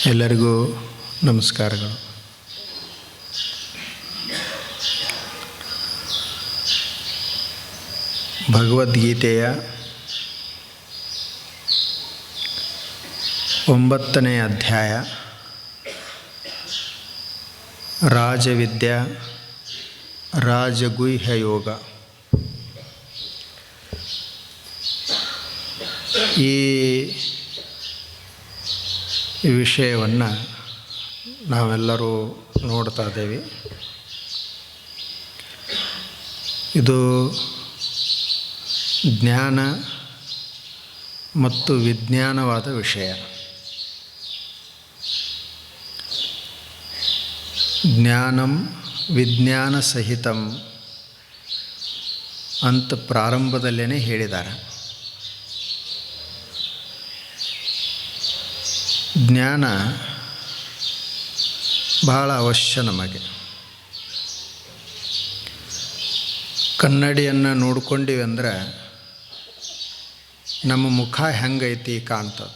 ಎಲ್ಲರಿಗೂ ನಮಸ್ಕಾರಗಳು. ಭಗವದ್ಗೀತೆಯ 9ನೇ ಅಧ್ಯಾಯ ರಾಜವಿದ್ಯಾ ರಾಜಗುಹ್ಯ ಯೋಗ. ಈ ವಿಷಯವನ್ನು ನಾವೆಲ್ಲರೂ ನೋಡ್ತಾ ಇದ್ದೇವೆ. ಇದು ಜ್ಞಾನ ಮತ್ತು ವಿಜ್ಞಾನವಾದ ವಿಷಯ. ಜ್ಞಾನಂ ವಿಜ್ಞಾನ ಸಹಿತಂ ಅಂತ ಪ್ರಾರಂಭದಲ್ಲೇ ಹೇಳಿದ್ದಾರೆ. ಜ್ಞಾನ ಬಹಳ ಅವಶ್ಯ ನಮಗೆ. ಕನ್ನಡಿಯನ್ನು ನೋಡ್ಕೊಂಡಿವಿ ಅಂದ್ರೆ ನಮ್ಮ ಮುಖ ಹೆಂಗೈತಿ ಕಾಣ್ತದೆ.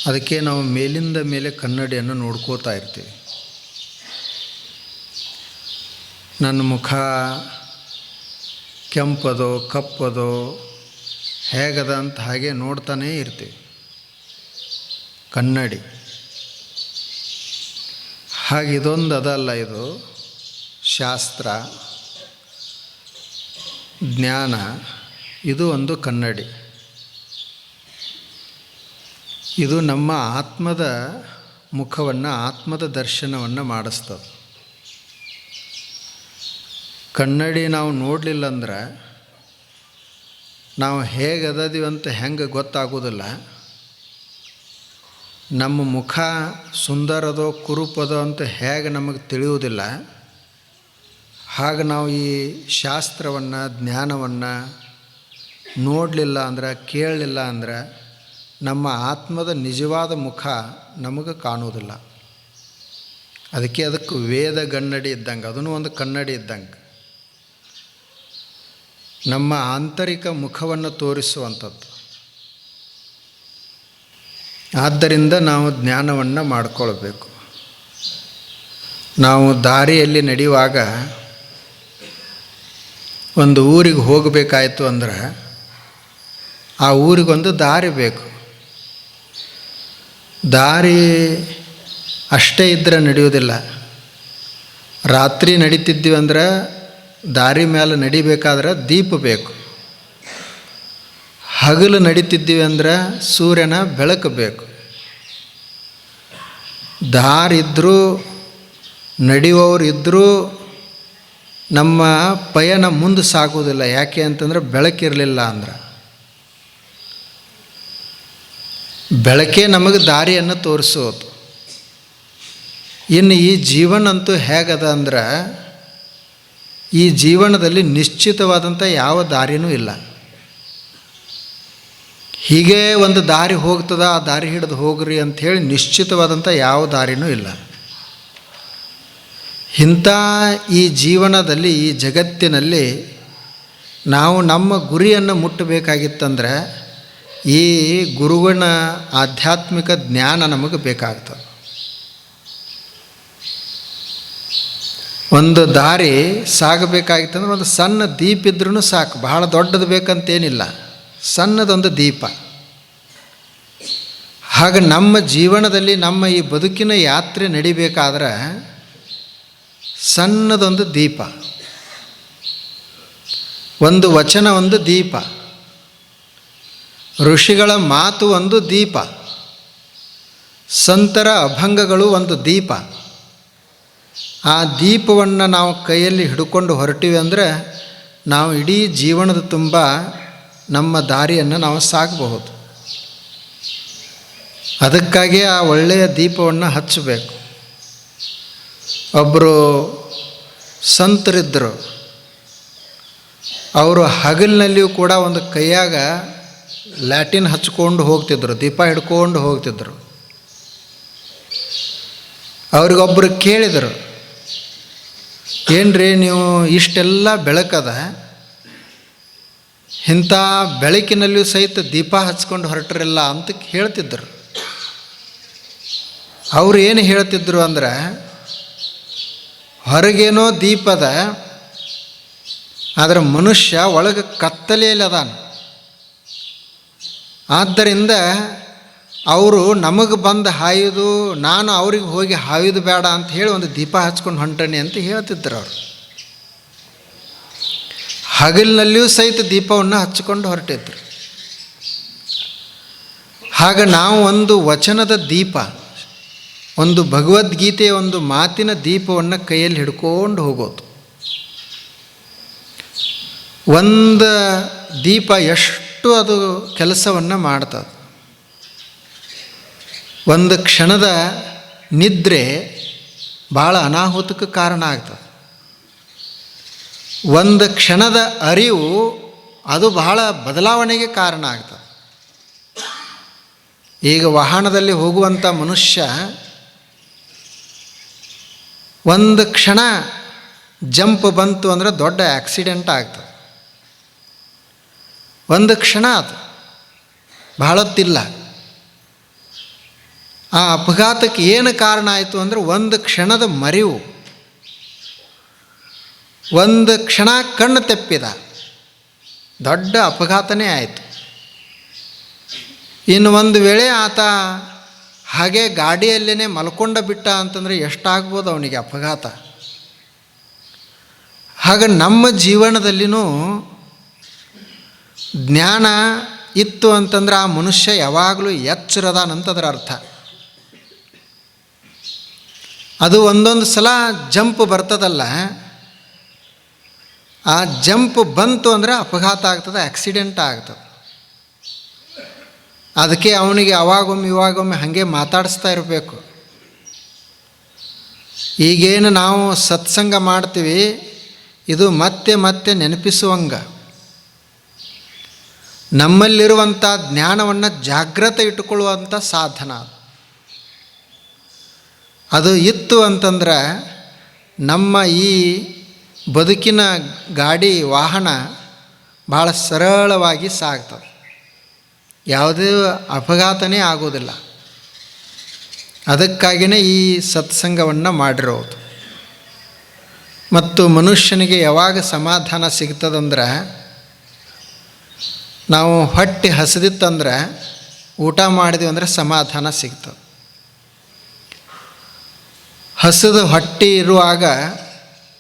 ಅದಕ್ಕೆ ನಾವು ಮೇಲಿಂದ ಮೇಲೆ ಕನ್ನಡಿಯನ್ನು ನೋಡ್ಕೋತಾ ಇರ್ತೀವಿ. ನನ್ನ ಮುಖ ಕೆಂಪದೋ ಕಪ್ಪದೋ ಹೇಗದ ಅಂತ ಹಾಗೆ ನೋಡ್ತಾನೇ ಇರ್ತೀವಿ. ಕನ್ನಡಿ ಹಾಗೆ ಇದೊಂದು ಅದಲ್ಲ, ಇದು ಶಾಸ್ತ್ರ ಜ್ಞಾನ, ಇದು ಒಂದು ಕನ್ನಡಿ. ಇದು ನಮ್ಮ ಆತ್ಮದ ಮುಖವನ್ನು, ಆತ್ಮದ ದರ್ಶನವನ್ನು ಮಾಡಿಸ್ತದೆ. ಕನ್ನಡಿ ನಾವು ನೋಡಲಿಲ್ಲ ಅಂದ್ರೆ ನಾವು ಹೇಗದೀವಿ ಅಂತ ಹೆಂಗೆ ಗೊತ್ತಾಗೋದಿಲ್ಲ. ನಮ್ಮ ಮುಖ ಸುಂದರದೋ ಕುರುಪದೋ ಅಂತ ಹೇಗೆ ನಮಗೆ ತಿಳಿಯುವುದಿಲ್ಲ. ಹಾಗೆ ನಾವು ಈ ಶಾಸ್ತ್ರವನ್ನು, ಜ್ಞಾನವನ್ನು ನೋಡಲಿಲ್ಲ ಅಂದ್ರೆ, ಕೇಳಲಿಲ್ಲ ಅಂದ್ರೆ ನಮ್ಮ ಆತ್ಮದ ನಿಜವಾದ ಮುಖ ನಮಗೆ ಕಾಣುವುದಿಲ್ಲ. ಅದಕ್ಕೆ ವೇದ ಕನ್ನಡಿ ಇದ್ದಂಗೆ, ಅದನ್ನು ಒಂದು ಕನ್ನಡಿ ಇದ್ದಂಗೆ, ನಮ್ಮ ಆಂತರಿಕ ಮುಖವನ್ನು ತೋರಿಸುವಂಥದ್ದು. ಆದ್ದರಿಂದ ನಾವು ಜ್ಞಾನವನ್ನು ಮಾಡಿಕೊಳ್ಬೇಕು. ನಾವು ದಾರಿಯಲ್ಲಿ ನಡೆಯುವಾಗ ಒಂದು ಊರಿಗೆ ಹೋಗಬೇಕಾಯ್ತು ಅಂದ್ರೆ ಆ ಊರಿಗೊಂದು ದಾರಿ ಬೇಕು. ದಾರಿ ಅಷ್ಟೇ ಇದ್ದರೆ ನಡೆಯೋದಿಲ್ಲ. ರಾತ್ರಿ ನಡೀತಿದ್ದೀವಿ ಅಂದ್ರೆ ದಾರಿ ಮೇಲೆ ನಡಿಬೇಕಾದ್ರೆ ದೀಪ ಬೇಕು. ಹಗಲು ನಡೀತಿದ್ದೀವಿ ಅಂದ್ರೆ ಸೂರ್ಯನ ಬೆಳಕು ಬೇಕು. ದಾರಿದ್ದರೂ ನಡೆಯುವವರಿದ್ದರೂ ನಮ್ಮ ಪಯಣ ಮುಂದೆ ಸಾಗುವುದಿಲ್ಲ. ಯಾಕೆ ಅಂತಂದರೆ ಬೆಳಕಿರಲಿಲ್ಲ ಅಂದ್ರೆ. ಬೆಳಕೇ ನಮಗೆ ದಾರಿಯನ್ನು ತೋರಿಸೋದು. ಇನ್ನು ಈ ಜೀವನ ಅಂತೂ ಹೇಗದ ಅಂದ್ರೆ, ಈ ಜೀವನದಲ್ಲಿ ನಿಶ್ಚಿತವಾದಂಥ ಯಾವ ದಾರಿನೂ ಇಲ್ಲ. ಹೀಗೇ ಒಂದು ದಾರಿ ಹೋಗ್ತದ, ಆ ದಾರಿ ಹಿಡಿದು ಹೋಗ್ರಿ ಅಂಥೇಳಿ ನಿಶ್ಚಿತವಾದಂಥ ಯಾವ ದಾರಿನೂ ಇಲ್ಲ. ಇಂಥ ಈ ಜೀವನದಲ್ಲಿ, ಈ ಜಗತ್ತಿನಲ್ಲಿ ನಾವು ನಮ್ಮ ಗುರಿಯನ್ನು ಮುಟ್ಟಬೇಕಾಗಿತ್ತಂದ್ರೆ ಈ ಗುರುವಿನ ಆಧ್ಯಾತ್ಮಿಕ ಜ್ಞಾನ ನಮಗೆ ಬೇಕಾಗ್ತದೆ. ಒಂದು ದಾರಿ ಸಾಗಬೇಕಾಗಿತ್ತಂದ್ರೆ ಒಂದು ಸಣ್ಣ ದೀಪ ಇದ್ರೂ ಸಾಕು. ಬಹಳ ದೊಡ್ಡದು ಬೇಕಂತೇನಿಲ್ಲ, ಸಣ್ಣದೊಂದು ದೀಪ. ಹಾಗೆ ನಮ್ಮ ಜೀವನದಲ್ಲಿ, ನಮ್ಮ ಈ ಬದುಕಿನ ಯಾತ್ರೆ ನಡಿಬೇಕಾದ್ರೆ ಸಣ್ಣದೊಂದು ದೀಪ, ಒಂದು ವಚನ ಒಂದು ದೀಪ, ಋಷಿಗಳ ಮಾತು ಒಂದು ದೀಪ, ಸಂತರ ಅಭಂಗಗಳು ಒಂದು ದೀಪ. ಆ ದೀಪವನ್ನು ನಾವು ಕೈಯಲ್ಲಿ ಹಿಡ್ಕೊಂಡು ಹೊರಟಿವಿ ಅಂದರೆ ನಾವು ಇಡೀ ಜೀವನದ ತುಂಬ ನಮ್ಮ ದಾರಿಯನ್ನು ನಾವು ಸಾಗಬಹುದು. ಅದಕ್ಕಾಗಿ ಆ ಒಳ್ಳೆಯ ದೀಪವನ್ನು ಹಚ್ಚಬೇಕು. ಒಬ್ಬರು ಸಂತರಿದ್ದರು. ಅವರು ಹಗಲಿನಲ್ಲಿಯೂ ಕೂಡ ಒಂದು ಕೈಯಾಗ ಲ್ಯಾಟಿನ್ ಹಚ್ಕೊಂಡು ಹೋಗ್ತಿದ್ರು, ದೀಪ ಹಿಡ್ಕೊಂಡು ಹೋಗ್ತಿದ್ರು. ಅವ್ರಿಗೊಬ್ಬರು ಕೇಳಿದರು, ಏನ್ರಿ ನೀವು ಇಷ್ಟೆಲ್ಲ ಬೆಳಕದ, ಇಂಥ ಬೆಳಕಿನಲ್ಲಿಯೂ ಸಹಿತ ದೀಪ ಹಚ್ಕೊಂಡು ಹೊರಟ್ರಿಲ್ಲ ಅಂತ ಹೇಳ್ತಿದ್ದರು. ಅವ್ರು ಏನು ಹೇಳ್ತಿದ್ರು ಅಂದ್ರೆ, ಹೊರಗೇನೋ ದೀಪದ, ಆದರೆ ಮನುಷ್ಯ ಒಳಗೆ ಕತ್ತಲೆಯಲ್ಲಿ ಅದಾನ. ಆದ್ದರಿಂದ ಅವರು ನಮಗೆ ಬಂದು ಹಾಯೋದು, ನಾನು ಅವ್ರಿಗೆ ಹೋಗಿ ಹಾಯೋದು ಬೇಡ ಅಂತ ಹೇಳಿ ಒಂದು ದೀಪ ಹಚ್ಕೊಂಡು ಹೊಂಟಣಿ ಅಂತ ಹೇಳ್ತಿದ್ರು ಅವರು. ಹಗಲಿನಲ್ಲಿಯೂ ಸಹಿತ ದೀಪವನ್ನು ಹಚ್ಚಿಕೊಂಡು ಹೊರಟಿದ್ರು. ಹಾಗೆ ನಾವು ಒಂದು ವಚನದ ದೀಪ, ಒಂದು ಭಗವದ್ಗೀತೆಯ ಒಂದು ಮಾತಿನ ದೀಪವನ್ನು ಕೈಯಲ್ಲಿ ಹಿಡ್ಕೊಂಡು ಹೋಗೋದು. ಒಂದು ದೀಪ ಎಷ್ಟು ಅದು ಕೆಲಸವನ್ನು ಮಾಡ್ತದೆ. ಒಂದು ಕ್ಷಣದ ನಿದ್ರೆ ಭಾಳ ಅನಾಹುತಕ್ಕೆ ಕಾರಣ ಆಗ್ತದೆ. ಒಂದು ಕ್ಷಣದ ಅರಿವು ಅದು ಬಹಳ ಬದಲಾವಣೆಗೆ ಕಾರಣ ಆಗ್ತದೆ. ಈಗ ವಾಹನದಲ್ಲಿ ಹೋಗುವಂಥ ಮನುಷ್ಯ ಒಂದು ಕ್ಷಣ ಜಂಪ್ ಬಂತು ಅಂದರೆ ದೊಡ್ಡ ಆಕ್ಸಿಡೆಂಟ್ ಆಗ್ತದೆ. ಒಂದು ಕ್ಷಣ ಅದು ಬಹಳತ್ತಿಲ್ಲ. ಆ ಅಪಘಾತಕ್ಕೆ ಏನು ಕಾರಣ ಆಯಿತು ಅಂದರೆ ಒಂದು ಕ್ಷಣದ ಮರೆವು, ಒಂದು ಕ್ಷಣ ಕಣ್ಣು ತೆಪ್ಪಿದ, ದೊಡ್ಡ ಅಪಘಾತನೇ ಆಯಿತು. ಇನ್ನು ಒಂದು ವೇಳೆ ಆತ ಹಾಗೆ ಗಾಡಿಯಲ್ಲೇ ಮಲ್ಕೊಂಡ ಬಿಟ್ಟ ಅಂತಂದರೆ ಎಷ್ಟಾಗ್ಬೋದು ಅವನಿಗೆ ಅಪಘಾತ. ಹಾಗೆ ನಮ್ಮ ಜೀವನದಲ್ಲಿನೂ ಜ್ಞಾನ ಇತ್ತು ಅಂತಂದ್ರೆ ಆ ಮನುಷ್ಯ ಯಾವಾಗಲೂ ಎಚ್ಚರದಾನಂತದ್ರ ಅರ್ಥ. ಅದು ಒಂದೊಂದು ಸಲ ಜಂಪ್ ಬರ್ತದಲ್ಲ, ಆ ಜಂಪ್ ಬಂತು ಅಂದರೆ ಅಪಘಾತ ಆಗ್ತದೆ, ಆಕ್ಸಿಡೆಂಟ್ ಆಗ್ತದೆ. ಅದಕ್ಕೆ ಅವನಿಗೆ ಅವಾಗೊಮ್ಮೆ ಇವಾಗೊಮ್ಮೆ ಹಾಗೆ ಮಾತಾಡಿಸ್ತಾ ಇರಬೇಕು. ಈಗೇನು ನಾವು ಸತ್ಸಂಗ ಮಾಡ್ತೀವಿ ಇದು ಮತ್ತೆ ಮತ್ತೆ ನೆನಪಿಸುವಂಗೆ, ನಮ್ಮಲ್ಲಿರುವಂಥ ಜ್ಞಾನವನ್ನು ಜಾಗ್ರತೆ ಇಟ್ಟುಕೊಳ್ಳುವಂಥ ಸಾಧನ ಅದು ಇತ್ತು ಅಂತಂದ್ರೆ ನಮ್ಮ ಈ ಬದುಕಿನ ಗಾಡಿ ವಾಹನ ಭಾಳ ಸರಳವಾಗಿ ಸಾಗ್ತದೆ, ಯಾವುದೇ ಅಪಘಾತನೇ ಆಗೋದಿಲ್ಲ. ಅದಕ್ಕಾಗಿಯೇ ಈ ಸತ್ಸಂಗವನ್ನು ಮಾಡಿರೋದು. ಮತ್ತು ಮನುಷ್ಯನಿಗೆ ಯಾವಾಗ ಸಮಾಧಾನ ಸಿಗ್ತದಂದ್ರೆ, ನಾವು ಹೊಟ್ಟೆ ಹಸಿದಿತ್ತಂದ್ರೆ ಊಟ ಮಾಡಿದ್ವಿ ಅಂದರೆ ಸಮಾಧಾನ ಸಿಗ್ತದೆ. ಹಸಿದ ಹೊಟ್ಟೆ ಇರುವಾಗ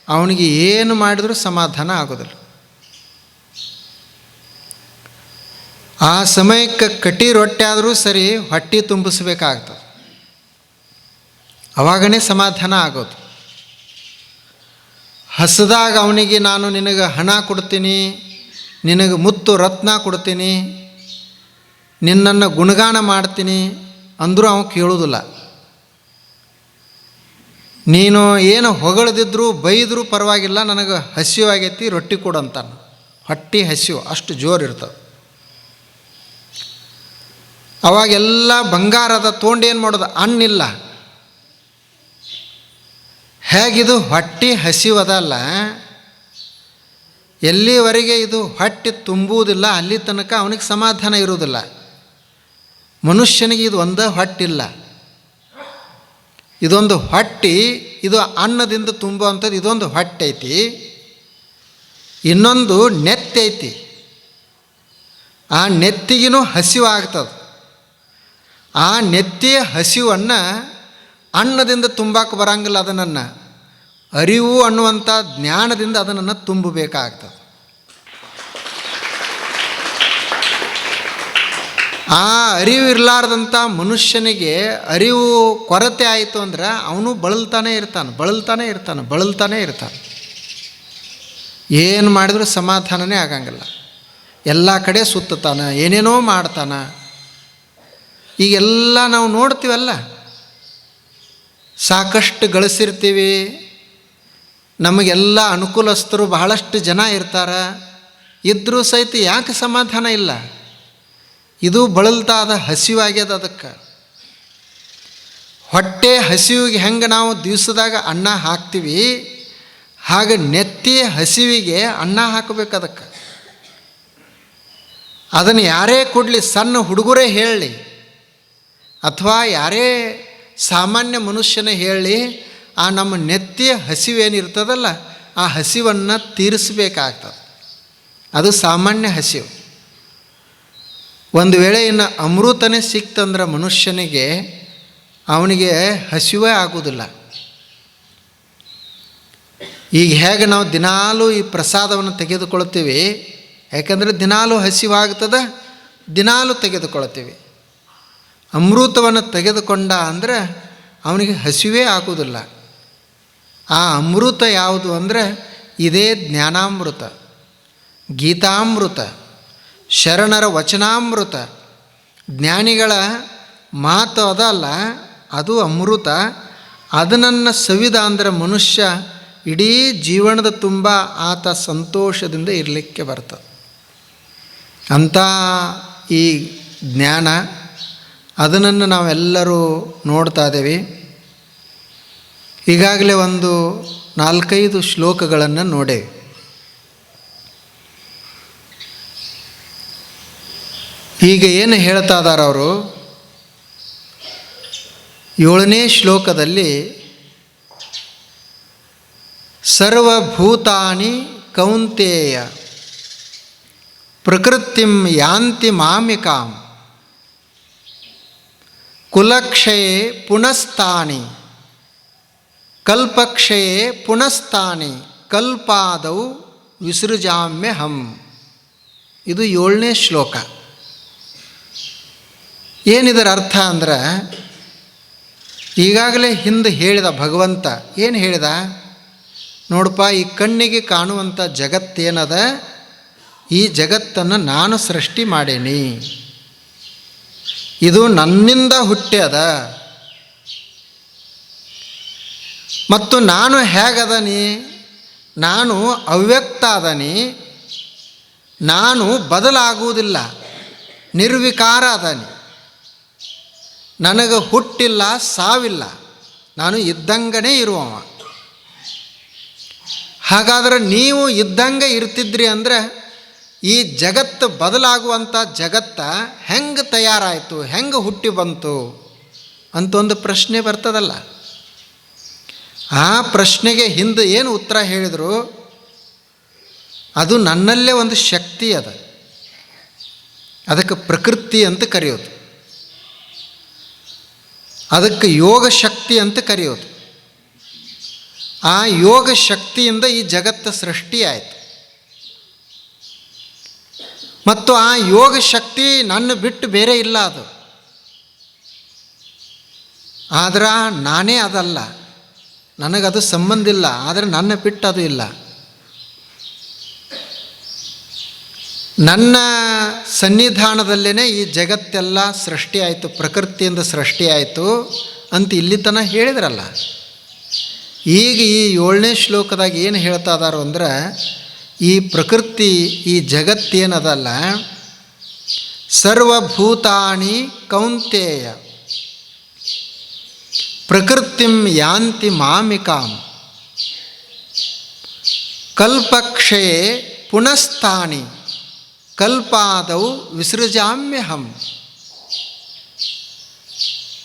ಅವನಿಗೆ ಏನು ಮಾಡಿದ್ರೂ ಸಮಾಧಾನ ಆಗೋದಿಲ್ಲ. ಆ ಸಮಯಕ್ಕೆ ಕಟ್ಟಿ ರೊಟ್ಟೆ ಆದರೂ ಸರಿ ಹೊಟ್ಟೆ ತುಂಬಿಸ್ಬೇಕಾಗ್ತದೆ, ಅವಾಗನೇ ಸಮಾಧಾನ ಆಗೋದು. ಹಸಿದಾಗ ಅವನಿಗೆ ನಾನು ನಿನಗೆ ಹಣ ಕೊಡ್ತೀನಿ, ನಿನಗೆ ಮುತ್ತು ರತ್ನ ಕೊಡ್ತೀನಿ, ನಿನ್ನನ್ನು ಗುಣಗಾನ ಮಾಡ್ತೀನಿ ಅಂದರೂ ಅವನು ಕೇಳೋದಿಲ್ಲ. ನೀನು ಏನು ಹೊಗಳದಿದ್ರೂ ಬೈದರೂ ಪರವಾಗಿಲ್ಲ, ನನಗೆ ಹಸಿವಾಗೈತಿ ರೊಟ್ಟಿ ಕೊಡಂತಾನೆ. ಹೊಟ್ಟೆ ಹಸಿವು ಅಷ್ಟು ಜೋರಿರ್ತದೆ. ಅವಾಗೆಲ್ಲ ಬಂಗಾರದ ತೊಗೊಂಡೇನು ಮಾಡೋದು, ಅನ್ನಿಲ್ಲ. ಹೇಗಿದು ಹೊಟ್ಟೆ ಹಸಿವದಲ್ಲ, ಎಲ್ಲಿವರೆಗೆ ಇದು ಹೊಟ್ಟೆ ತುಂಬುವುದಿಲ್ಲ ಅಲ್ಲಿ ತನಕ ಅವನಿಗೆ ಸಮಾಧಾನ ಇರುವುದಿಲ್ಲ. ಮನುಷ್ಯನಿಗೆ ಇದು ಒಂದೇ ಹೊಟ್ಟಿಲ್ಲ, ಇದೊಂದು ಹೊಟ್ಟೆ, ಇದು ಅನ್ನದಿಂದ ತುಂಬುವಂಥದ್ದು. ಇದೊಂದು ಹೊಟ್ಟೆ ಐತಿ, ಇನ್ನೊಂದು ನೆತ್ತಿ ಐತಿ. ಆ ನೆತ್ತಿಗಿನೂ ಹಸಿವು ಆಗ್ತದೆ. ಆ ನೆತ್ತಿಯ ಹಸಿವನ್ನು ಅನ್ನದಿಂದ ತುಂಬಕ್ಕೆ ಬರಂಗಿಲ್ಲ, ಅದನ್ನು ಅರಿವು ಅನ್ನುವಂಥ ಜ್ಞಾನದಿಂದ ಅದನ್ನು ತುಂಬಬೇಕಾಗ್ತದೆ. ಆ ಅರಿವು ಇರಲಾರ್ದಂಥ ಮನುಷ್ಯನಿಗೆ ಅರಿವು ಕೊರತೆ ಆಯಿತು ಅಂದ್ರೆ ಅವನು ಬಳಲ್ತಾನೆ ಇರ್ತಾನೆ. ಏನು ಮಾಡಿದ್ರೂ ಸಮಾಧಾನನೇ ಆಗಂಗಿಲ್ಲ. ಎಲ್ಲ ಕಡೆ ಸುತ್ತಾನೆ, ಏನೇನೋ ಮಾಡ್ತಾನೆ. ಈಗೆಲ್ಲ ನಾವು ನೋಡ್ತೀವಲ್ಲ, ಸಾಕಷ್ಟು ಗಳಿಸಿರ್ತೀವಿ, ನಮಗೆಲ್ಲ ಅನುಕೂಲಸ್ಥರು ಬಹಳಷ್ಟು ಜನ ಇರ್ತಾರೆ. ಇದ್ದರೂ ಸಹಿತ ಯಾಕೆ ಸಮಾಧಾನ ಇಲ್ಲ? ಇದು ಬಳಲ್ತಾದ ಹಸಿವಾಗ್ಯದ. ಅದಕ್ಕೆ ಹೊಟ್ಟೆ ಹಸಿವಿಗೆ ಹೆಂಗೆ ನಾವು ದಿವಸದಾಗ ಅನ್ನ ಹಾಕ್ತೀವಿ, ಹಾಗೆ ನೆತ್ತಿ ಹಸಿವಿಗೆ ಅನ್ನ ಹಾಕಬೇಕು. ಅದಕ್ಕೆ ಅದನ್ನು ಯಾರೇ ಕೊಡಲಿ, ಸಣ್ಣ ಹುಡುಗರೇ ಹೇಳಲಿ ಅಥವಾ ಯಾರೇ ಸಾಮಾನ್ಯ ಮನುಷ್ಯನೇ ಹೇಳಲಿ, ಆ ನಮ್ಮ ನೆತ್ತಿಯ ಹಸಿವೇನಿರ್ತದಲ್ಲ ಆ ಹಸಿವನ್ನು ತೀರಿಸಬೇಕಾಗ್ತದೆ. ಅದು ಸಾಮಾನ್ಯ ಹಸಿವು. ಒಂದು ವೇಳೆ ಇನ್ನು ಅಮೃತನೇ ಸಿಕ್ತಂದ್ರೆ ಮನುಷ್ಯನಿಗೆ ಅವನಿಗೆ ಹಸಿವೇ ಆಗುವುದಿಲ್ಲ. ಈಗ ಹೇಗೆ ನಾವು ದಿನಾಲೂ ಈ ಪ್ರಸಾದವನ್ನು ತೆಗೆದುಕೊಳ್ತೀವಿ, ಯಾಕಂದರೆ ದಿನಾಲೂ ಹಸಿವಾಗ್ತದೆ, ದಿನಾಲೂ ತೆಗೆದುಕೊಳ್ತೀವಿ. ಅಮೃತವನ್ನು ತೆಗೆದುಕೊಂಡ ಅಂದರೆ ಅವನಿಗೆ ಹಸಿವೇ ಆಗುವುದಿಲ್ಲ. ಆ ಅಮೃತ ಯಾವುದು ಅಂದರೆ ಇದೇ ಜ್ಞಾನಾಮೃತ, ಗೀತಾಮೃತ, ಶರಣರ ವಚನಾಮೃತ. ಜ್ಞಾನಿಗಳ ಮಾತು ಅದಲ್ಲ, ಅದು ಅಮೃತ. ಅದನ್ನು ಸವಿದ ಅಂದರೆ ಮನುಷ್ಯ ಇಡೀ ಜೀವನದ ತುಂಬ ಆತ ಸಂತೋಷದಿಂದ ಇರಲಿಕ್ಕೆ ಬರ್ತದೆ. ಅಂಥ ಈ ಜ್ಞಾನ ಅದನ್ನು ನಾವೆಲ್ಲರೂ ನೋಡ್ತಾ ಇದ್ದೇವೆ. ಈಗಾಗಲೇ ಒಂದು 4-5 ಶ್ಲೋಕಗಳನ್ನು ನೋಡೇವೆ. ಈಗ ಏನು ಹೇಳ್ತಾ ಇದ್ದಾರೆ ಅವರು, 7ನೇ ಶ್ಲೋಕದಲ್ಲಿ ಸರ್ವಭೂತಾನಿ ಕೌಂತೇಯ ಪ್ರಕೃತಿಂ ಯಾಂತಿ ಮಾಮಿಕಾಂ ಕುಲಕ್ಷಯೇ ಪುನಸ್ತಾನಿ ಕಲ್ಪಕ್ಷಯೇ ಪುನಸ್ತಾನಿ ಕಲ್ಪಾದೌ ವಿಸೃಜಾಮ್ಯಹಂ. ಇದು 7ನೇ ಶ್ಲೋಕ. ಏನಿದರ ಅರ್ಥ ಅಂದ್ರೆ, ಈಗಾಗಲೇ ಹಿಂದೆ ಹೇಳಿದ ಭಗವಂತ ಏನು ಹೇಳಿದ ನೋಡಪ್ಪ, ಈ ಕಣ್ಣಿಗೆ ಕಾಣುವಂಥ ಜಗತ್ತೇನದ, ಈ ಜಗತ್ತನ್ನು ನಾನು ಸೃಷ್ಟಿ ಮಾಡೇನಿ, ಇದು ನನ್ನಿಂದ ಹುಟ್ಟ್ಯದ. ಮತ್ತು ನಾನು ಹೇಗದನಿ, ನಾನು ಅವ್ಯಕ್ತ ಅದನಿ, ನಾನು ಬದಲಾಗುವುದಿಲ್ಲ, ನಿರ್ವಿಕಾರ ಅದನಿ, ನನಗೆ ಹುಟ್ಟಿಲ್ಲ ಸಾವಿಲ್ಲ, ನಾನು ಇದ್ದಂಗನೇ ಇರುವವ. ಹಾಗಾದರೆ ನೀವು ಇದ್ದಂಗೆ ಇರ್ತಿದ್ರಿ ಅಂದರೆ ಈ ಜಗತ್ತು ಬದಲಾಗುವಂಥ ಜಗತ್ತ ಹೆಂಗೆ ತಯಾರಾಯಿತು, ಹೆಂಗೆ ಹುಟ್ಟಿ ಬಂತು ಅಂತ ಒಂದು ಪ್ರಶ್ನೆ ಬರ್ತದಲ್ಲ. ಆ ಪ್ರಶ್ನೆಗೆ ಹಿಂದೆ ಏನು ಉತ್ತರ ಹೇಳಿದರು, ಅದು ನನ್ನಲ್ಲೇ ಒಂದು ಶಕ್ತಿ ಅದ, ಅದಕ್ಕೆ ಪ್ರಕೃತಿ ಅಂತ ಕರೆಯೋದು, ಅದಕ್ಕೆ ಯೋಗ ಶಕ್ತಿ ಅಂತ ಕರೆಯೋದು. ಆ ಯೋಗ ಶಕ್ತಿಯಿಂದ ಈ ಜಗತ್ತು ಸೃಷ್ಟಿಯಾಯಿತು. ಮತ್ತು ಆ ಯೋಗ ಶಕ್ತಿ ನನ್ನ ಬಿಟ್ಟು ಬೇರೆ ಇಲ್ಲ. ಅದು ಆದ್ರೆ ನಾನೇ ಅದಲ್ಲ, ನನಗದು ಸಂಬಂಧ ಇಲ್ಲ, ಆದರೆ ನನ್ನ ಬಿಟ್ಟು ಅದು ಇಲ್ಲ. ನನ್ನ ಸನ್ನಿಧಾನದಲ್ಲೇ ಈ ಜಗತ್ತೆಲ್ಲ ಸೃಷ್ಟಿಯಾಯಿತು, ಪ್ರಕೃತಿಯಿಂದ ಸೃಷ್ಟಿಯಾಯಿತು ಅಂತ ಇಲ್ಲಿ ತನಕ ಹೇಳಿದ್ರಲ್ಲ. ಈಗ ಈ 7ನೇ ಶ್ಲೋಕದಾಗ ಏನು ಹೇಳ್ತಾ ಇದ್ದಾರೋ ಅಂದ್ರೆ, ಈ ಪ್ರಕೃತಿ, ಈ ಜಗತ್ತೇನದಲ್ಲ, ಸರ್ವಭೂತಾನಿ ಕೌಂತೇಯ ಪ್ರಕೃತಿಂ ಯಾಂತಿ ಮಾಮಿಕಾಂ ಕಲ್ಪಕ್ಷಯೇ ಪುನಸ್ತಾನಿ ಕಲ್ಪಾದೌ ವಿಸೃಜಾಮ್ಯಹಂ.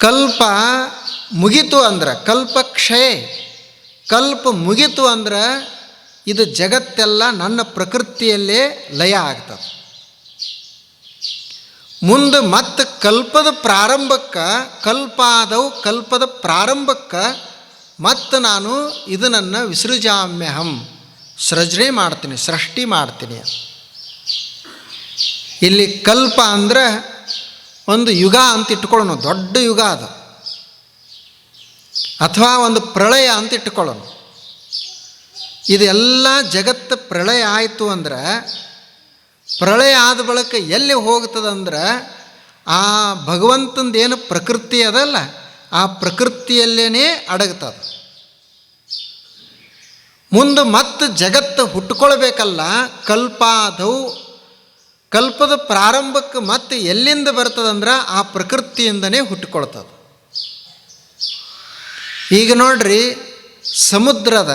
ಕಲ್ಪ ಮುಗಿತು ಅಂದ್ರೆ ಕಲ್ಪಕ್ಷಯ, ಕಲ್ಪ ಮುಗಿತು ಅಂದ್ರೆ ಇದು ಜಗತ್ತೆಲ್ಲ ನನ್ನ ಪ್ರಕೃತಿಯಲ್ಲೇ ಲಯ ಆಗ್ತದೆ. ಮುಂದೆ ಮತ್ತೆ ಕಲ್ಪದ ಪ್ರಾರಂಭಕ್ಕೆ, ಕಲ್ಪಾದವು ಕಲ್ಪದ ಪ್ರಾರಂಭಕ್ಕೆ ಮತ್ತೆ ನಾನು ಇದನ್ನು ವಿಸೃಜಾಮ್ಯಹಂ ಸೃಜನೆ ಮಾಡ್ತೀನಿ, ಸೃಷ್ಟಿ ಮಾಡ್ತೀನಿ. ಇಲ್ಲಿ ಕಲ್ಪ ಅಂದರೆ ಒಂದು ಯುಗ ಅಂತ ಇಟ್ಕೊಳ್ಳೋಣ, ದೊಡ್ಡ ಯುಗ ಅದು, ಅಥವಾ ಒಂದು ಪ್ರಳಯ ಅಂತ ಇಟ್ಕೊಳ್ಳೋಣ. ಇದೆಲ್ಲ ಜಗತ್ತು ಪ್ರಳಯ ಆಯಿತು ಅಂದ್ರೆ, ಪ್ರಳಯ ಆದ ಬಳಿಕ ಎಲ್ಲಿ ಹೋಗ್ತದಂದ್ರೆ ಆ ಭಗವಂತಂದೇನು ಪ್ರಕೃತಿ ಅದಲ್ಲ, ಆ ಪ್ರಕೃತಿಯಲ್ಲೇ ಅಡಗ್ತದೆ. ಮುಂದೆ ಮತ್ತೆ ಜಗತ್ತು ಹುಟ್ಕೊಳ್ಬೇಕಲ್ಲ, ಕಲ್ಪಾದವು ಕಲ್ಪದ ಪ್ರಾರಂಭಕ್ಕೆ ಮತ್ತೆ ಎಲ್ಲಿಂದ ಬರ್ತದಂದ್ರೆ ಆ ಪ್ರಕೃತಿಯಿಂದನೇ ಹುಟ್ಟುಕೊಳ್ತದೆ. ಈಗ ನೋಡ್ರಿ, ಸಮುದ್ರದ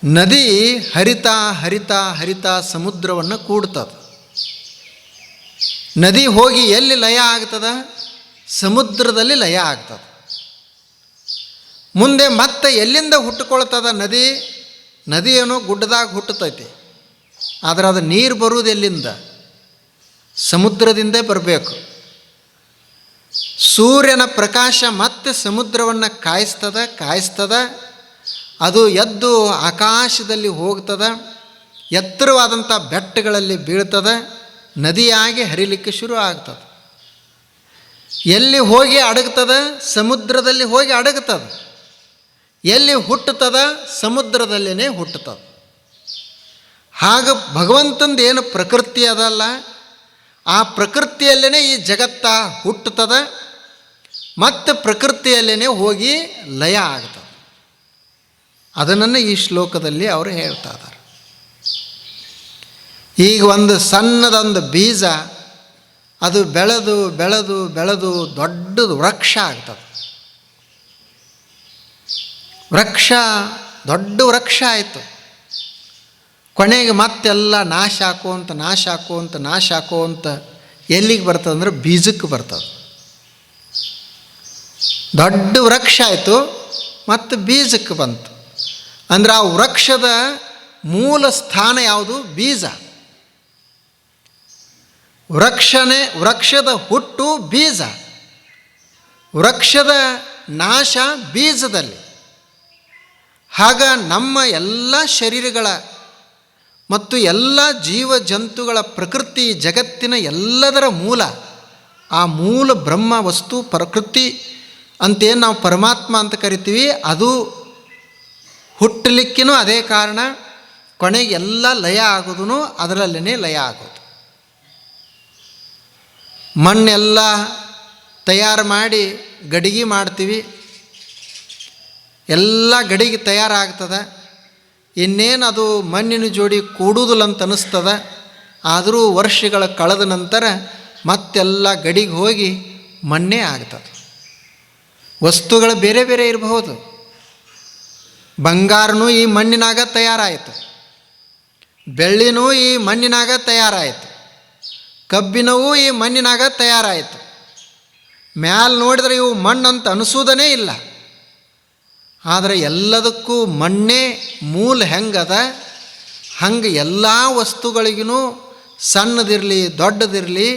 ನದಿ ಹರಿತಾ ಹರಿತಾ ಹರಿತಾ ಸಮುದ್ರವನ್ನು ಕೂಡ್ತದೆ. ನದಿ ಹೋಗಿ ಎಲ್ಲಿ ಲಯ ಆಗ್ತದೆ? ಸಮುದ್ರದಲ್ಲಿ ಲಯ ಆಗ್ತದೆ. ಮುಂದೆ ಮತ್ತೆ ಎಲ್ಲಿಂದ ಹುಟ್ಟುಕೊಳ್ತದ ನದಿ? ನದಿ ಏನೋ ಗುಡ್ಡದಾಗ ಹುಟ್ಟುತ್ತೈತಿ, ಆದರೆ ಅದು ನೀರು ಬರುವುದು ಎಲ್ಲಿಂದ? ಸಮುದ್ರದಿಂದೇ ಬರಬೇಕು. ಸೂರ್ಯನ ಪ್ರಕಾಶ ಮತ್ತೆ ಸಮುದ್ರವನ್ನು ಕಾಯಿಸ್ತದ. ಅದು ಎದ್ದು ಆಕಾಶದಲ್ಲಿ ಹೋಗ್ತದೆ, ಎತ್ತರವಾದಂಥ ಬೆಟ್ಟಗಳಲ್ಲಿ ಬೀಳ್ತದೆ, ನದಿಯಾಗಿ ಹರಿಲಿಕ್ಕೆ ಶುರು ಆಗ್ತದೆ. ಎಲ್ಲಿ ಹೋಗಿ ಅಡಗ್ತದೆ? ಸಮುದ್ರದಲ್ಲಿ ಹೋಗಿ ಅಡಗ್ತದೆ. ಎಲ್ಲಿ ಹುಟ್ಟುತ್ತದ? ಸಮುದ್ರದಲ್ಲೇ ಹುಟ್ಟುತ್ತದೆ. ಹಾಗೆ ಭಗವಂತಂದು ಏನು ಪ್ರಕೃತಿ ಅದಲ್ಲ, ಆ ಪ್ರಕೃತಿಯಲ್ಲೇ ಈ ಜಗತ್ತ ಹುಟ್ಟುತ್ತದೆ, ಮತ್ತು ಪ್ರಕೃತಿಯಲ್ಲೇ ಹೋಗಿ ಲಯ ಆಗ್ತದೆ. ಅದನ್ನು ಈ ಶ್ಲೋಕದಲ್ಲಿ ಅವರು ಹೇಳ್ತಾ ಇದ್ದಾರೆ. ಈಗ ಒಂದು ಸಣ್ಣದೊಂದು ಬೀಜ ಅದು ಬೆಳೆದು ಬೆಳೆದು ಬೆಳೆದು ದೊಡ್ಡದು ವೃಕ್ಷ ಆಗ್ತದೆ. ದೊಡ್ಡ ವೃಕ್ಷ ಆಯಿತು. ಕೊನೆಗೆ ಮತ್ತೆಲ್ಲ ನಾಶ ಹಾಕುವಂತ ಎಲ್ಲಿಗೆ ಬರ್ತದೆ ಅಂದರೆ ಬೀಜಕ್ಕೆ ಬರ್ತದೆ. ದೊಡ್ಡ ವೃಕ್ಷ ಆಯಿತು, ಮತ್ತು ಬೀಜಕ್ಕೆ ಬಂತು. ಅಂದರೆ ಆ ವೃಕ್ಷದ ಮೂಲ ಸ್ಥಾನ ಯಾವುದು? ಬೀಜ. ವೃಕ್ಷದ ಹುಟ್ಟು ಬೀಜ, ವೃಕ್ಷದ ನಾಶ ಬೀಜದಲ್ಲಿ. ಆಗ ನಮ್ಮ ಎಲ್ಲ ಶರೀರಗಳ ಮತ್ತು ಎಲ್ಲ ಜೀವ ಜಂತುಗಳ ಪ್ರಕೃತಿ ಜಗತ್ತಿನ ಎಲ್ಲದರ ಮೂಲ, ಆ ಮೂಲ ಬ್ರಹ್ಮ ವಸ್ತು ಪ್ರಕೃತಿ ಅಂತೇನು ನಾವು ಪರಮಾತ್ಮ ಅಂತ ಕರಿತೀವಿ, ಅದು ಹುಟ್ಟಲಿಕ್ಕೂ ಅದೇ ಕಾರಣ. ಕೊನೆಗೆ ಎಲ್ಲ ಲಯ ಆಗೋದು ಅದರಲ್ಲೇ ಲಯ ಆಗೋದು. ಮಣ್ಣೆಲ್ಲ ತಯಾರು ಮಾಡಿ ಗಡಿಗೆ ಮಾಡ್ತೀವಿ, ಎಲ್ಲ ಗಡಿಗೆ ತಯಾರಾಗ್ತದೆ. ಇನ್ನೇನು ಅದು ಮಣ್ಣಿನ ಜೋಡಿ ಕೂಡುವುದಿಲ್ಲ ಅಂತ ಅನ್ನಿಸ್ತದೆ. ಆದರೂ ವರ್ಷಗಳ ಕಳೆದ ನಂತರ ಮತ್ತೆಲ್ಲ ಗಡಿಗೆ ಹೋಗಿ ಮಣ್ಣೇ ಆಗ್ತದೆ. ವಸ್ತುಗಳು ಬೇರೆ ಬೇರೆ ಇರಬಹುದು. ಬಂಗಾರನೂ ಈ ಮಣ್ಣಿನಾಗ ತಯಾರಾಯಿತು, ಬೆಳ್ಳಿನೂ ಈ ಮಣ್ಣಿನಾಗ ತಯಾರಾಯಿತು, ಕಬ್ಬಿಣವೂ ಈ ಮಣ್ಣಿನಾಗ ತಯಾರಾಯಿತು. ಮ್ಯಾಲೆ ನೋಡಿದ್ರೆ ಇವು ಮಣ್ಣು ಅಂತ ಅನಿಸೋದನೇ ಇಲ್ಲ. ಆದರೆ ಎಲ್ಲದಕ್ಕೂ ಮಣ್ಣೇ ಮೂಲ. ಹೆಂಗದ ಹಂಗೆ ಎಲ್ಲ ವಸ್ತುಗಳಿಗೂ ಸಣ್ಣದಿರಲಿ ದೊಡ್ಡದಿರಲಿ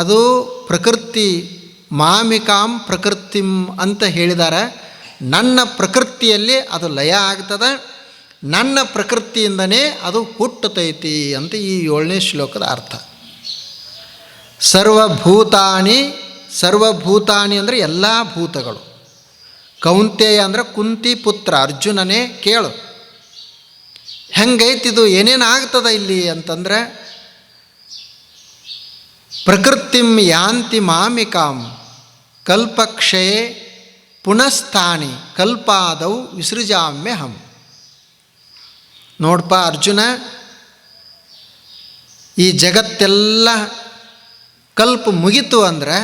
ಅದು ಪ್ರಕೃತಿ. ಮಾಮಿಕಾಂ ಪ್ರಕೃತಿಂ ಅಂತ ಹೇಳಿದ್ದಾರೆ. ನನ್ನ ಪ್ರಕೃತಿಯಲ್ಲಿ ಅದು ಲಯ ಆಗ್ತದೆ, ನನ್ನ ಪ್ರಕೃತಿಯಿಂದನೇ ಅದು ಹುಟ್ಟುತ್ತೈತಿ ಅಂತ ಈ 7ನೇ ಶ್ಲೋಕದ ಅರ್ಥ. ಸರ್ವಭೂತಾನಿ ಅಂದರೆ ಎಲ್ಲ ಭೂತಗಳು. ಕೌಂತೆಯ ಅಂದರೆ ಕುಂತಿ ಪುತ್ರ ಅರ್ಜುನನೇ ಕೇಳು, ಹೆಂಗೈತಿದು, ಏನೇನು ಆಗ್ತದೆ ಇಲ್ಲಿ ಅಂತಂದರೆ, ಪ್ರಕೃತಿಂ ಯಾಂತಿ ಮಾಮಿಕಾಂ ಕಲ್ಪಕ್ಷಯೇ ಪುನಃಸ್ಥಾನಿ ಕಲ್ಪಾದೌ ವಿಸೃಜಾಮ್ಯಹಂ. ನೋಡಪ್ಪ ಅರ್ಜುನ, ಈ ಜಗತ್ತೆಲ್ಲ ಕಲ್ಪ ಮುಗಿತು ಅಂದರೆ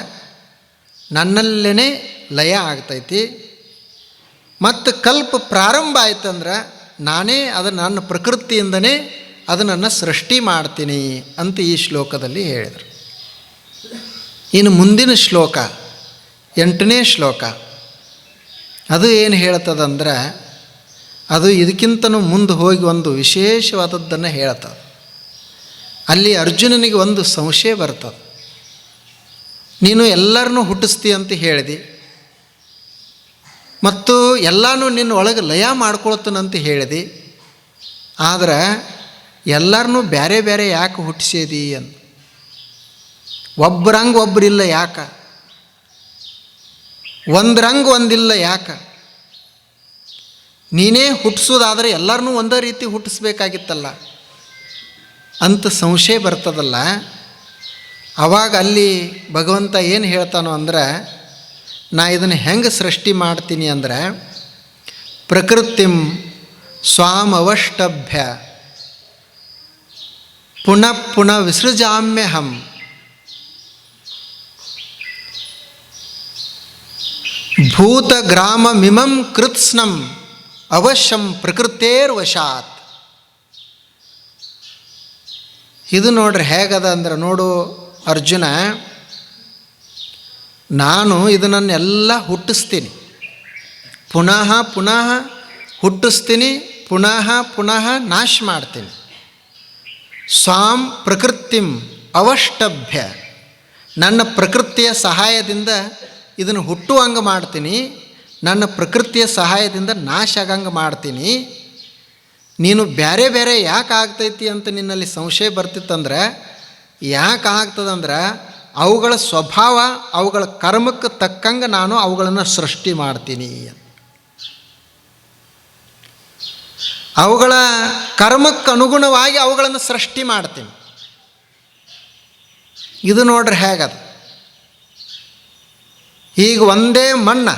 ನನ್ನಲ್ಲೇ ಲಯ ಆಗ್ತೈತಿ, ಮತ್ತು ಕಲ್ಪ ಪ್ರಾರಂಭ ಆಯ್ತಂದ್ರೆ ನಾನೇ ನನ್ನ ಪ್ರಕೃತಿಯಿಂದನೇ ಅದನ್ನು ಸೃಷ್ಟಿ ಮಾಡ್ತೀನಿ ಅಂತ ಈ ಶ್ಲೋಕದಲ್ಲಿ ಹೇಳಿದರು. ಇನ್ನು ಮುಂದಿನ ಶ್ಲೋಕ 8ನೇ ಶ್ಲೋಕ, ಅದು ಏನು ಹೇಳ್ತದಂದ್ರೆ, ಅದು ಇದಕ್ಕಿಂತನೂ ಮುಂದೆ ಹೋಗಿ ಒಂದು ವಿಶೇಷವಾದದ್ದನ್ನು ಹೇಳ್ತದೆ. ಅಲ್ಲಿ ಅರ್ಜುನನಿಗೆ ಒಂದು ಸಂಶಯ ಬರ್ತದೆ. ನೀನು ಎಲ್ಲರನ್ನೂ ಹುಟ್ಟಿಸ್ತಿ ಅಂತ ಹೇಳಿದಿ, ಮತ್ತು ಎಲ್ಲನೂ ನಿನ್ನ ಒಳಗೆ ಲಯ ಮಾಡ್ಕೊಳ್ತಾನಂತ ಹೇಳಿದಿ, ಆದರೆ ಎಲ್ಲರನ್ನೂ ಬೇರೆ ಬೇರೆ ಯಾಕೆ ಹುಟ್ಟಿಸಿದಿ ಅಂತ. ಒಬ್ಬರಂಗೆ ಒಬ್ಬರಿಲ್ಲ ಯಾಕೆ? ಒಂದರಂಗೆ ಒಂದಿಲ್ಲ ಯಾಕೆ? ನೀನೇ ಹುಟ್ಟಿಸೋದಾದರೆ ಎಲ್ಲರನ್ನೂ ಒಂದೇ ರೀತಿ ಹುಟ್ಟಿಸ್ಬೇಕಾಗಿತ್ತಲ್ಲ ಅಂತ ಸಂಶಯ ಬರ್ತದಲ್ಲ. ಆವಾಗ ಅಲ್ಲಿ ಭಗವಂತ ಏನು ಹೇಳ್ತಾನೋ ಅಂದ್ರೆ, ನಾ ಇದನ್ನು ಹೆಂಗೆ ಸೃಷ್ಟಿ ಮಾಡ್ತೀನಿ ಅಂದರೆ, ಪ್ರಕೃತಿಂ ಸ್ವಾಮವಷ್ಟಭ್ಯ ಪುನಃ ಪುನಃ ವಿಸೃಜಾಮ್ಯಹಂ ಭೂತಗ್ರಾಮಮಿಮಂ ಕೃತ್ಸ್ನಂ ಅವಶ್ಯಂ ಪ್ರಕೃತೇರ್ವಶಾತ್. ಇದು ನೋಡ್ರಿ ಹೇಗದ ಅಂದ್ರೆ, ನೋಡು ಅರ್ಜುನ, ನಾನು ಇದನ್ನೆಲ್ಲ ಹುಟ್ಟಿಸ್ತೀನಿ, ಪುನಃ ಪುನಃ ಹುಟ್ಟಿಸ್ತೀನಿ, ಪುನಃ ಪುನಃ ನಾಶ ಮಾಡ್ತೀನಿ. ಸ್ವಾಂ ಪ್ರಕೃತಿಂ ಅವಷ್ಟಭ್ಯ, ನನ್ನ ಪ್ರಕೃತಿಯ ಸಹಾಯದಿಂದ ಇದನ್ನು ಹುಟ್ಟುವಂಗೆ ಮಾಡ್ತೀನಿ, ನನ್ನ ಪ್ರಕೃತಿಯ ಸಹಾಯದಿಂದ ನಾಶ ಆಗಂಗೆ ಮಾಡ್ತೀನಿ. ನೀನು ಬೇರೆ ಬೇರೆ ಯಾಕೆ ಆಗ್ತೈತಿ ಅಂತ ನಿನ್ನಲ್ಲಿ ಸಂಶಯ ಬರ್ತಿತ್ತಂದ್ರೆ, ಯಾಕೆ ಆಗ್ತದಂದ್ರೆ ಅವುಗಳ ಸ್ವಭಾವ, ಅವುಗಳ ಕರ್ಮಕ್ಕೆ ತಕ್ಕಂಗೆ ನಾನು ಅವುಗಳನ್ನು ಸೃಷ್ಟಿ ಮಾಡ್ತೀನಿ. ಅವುಗಳ ಕರ್ಮಕ್ಕೆ ಅನುಗುಣವಾಗಿ ಅವುಗಳನ್ನು ಸೃಷ್ಟಿ ಮಾಡ್ತೀನಿ. ಇದು ನೋಡ್ರಿ ಹೇಗದು. ಈಗ ಒಂದೇ ಮಣ್ಣು,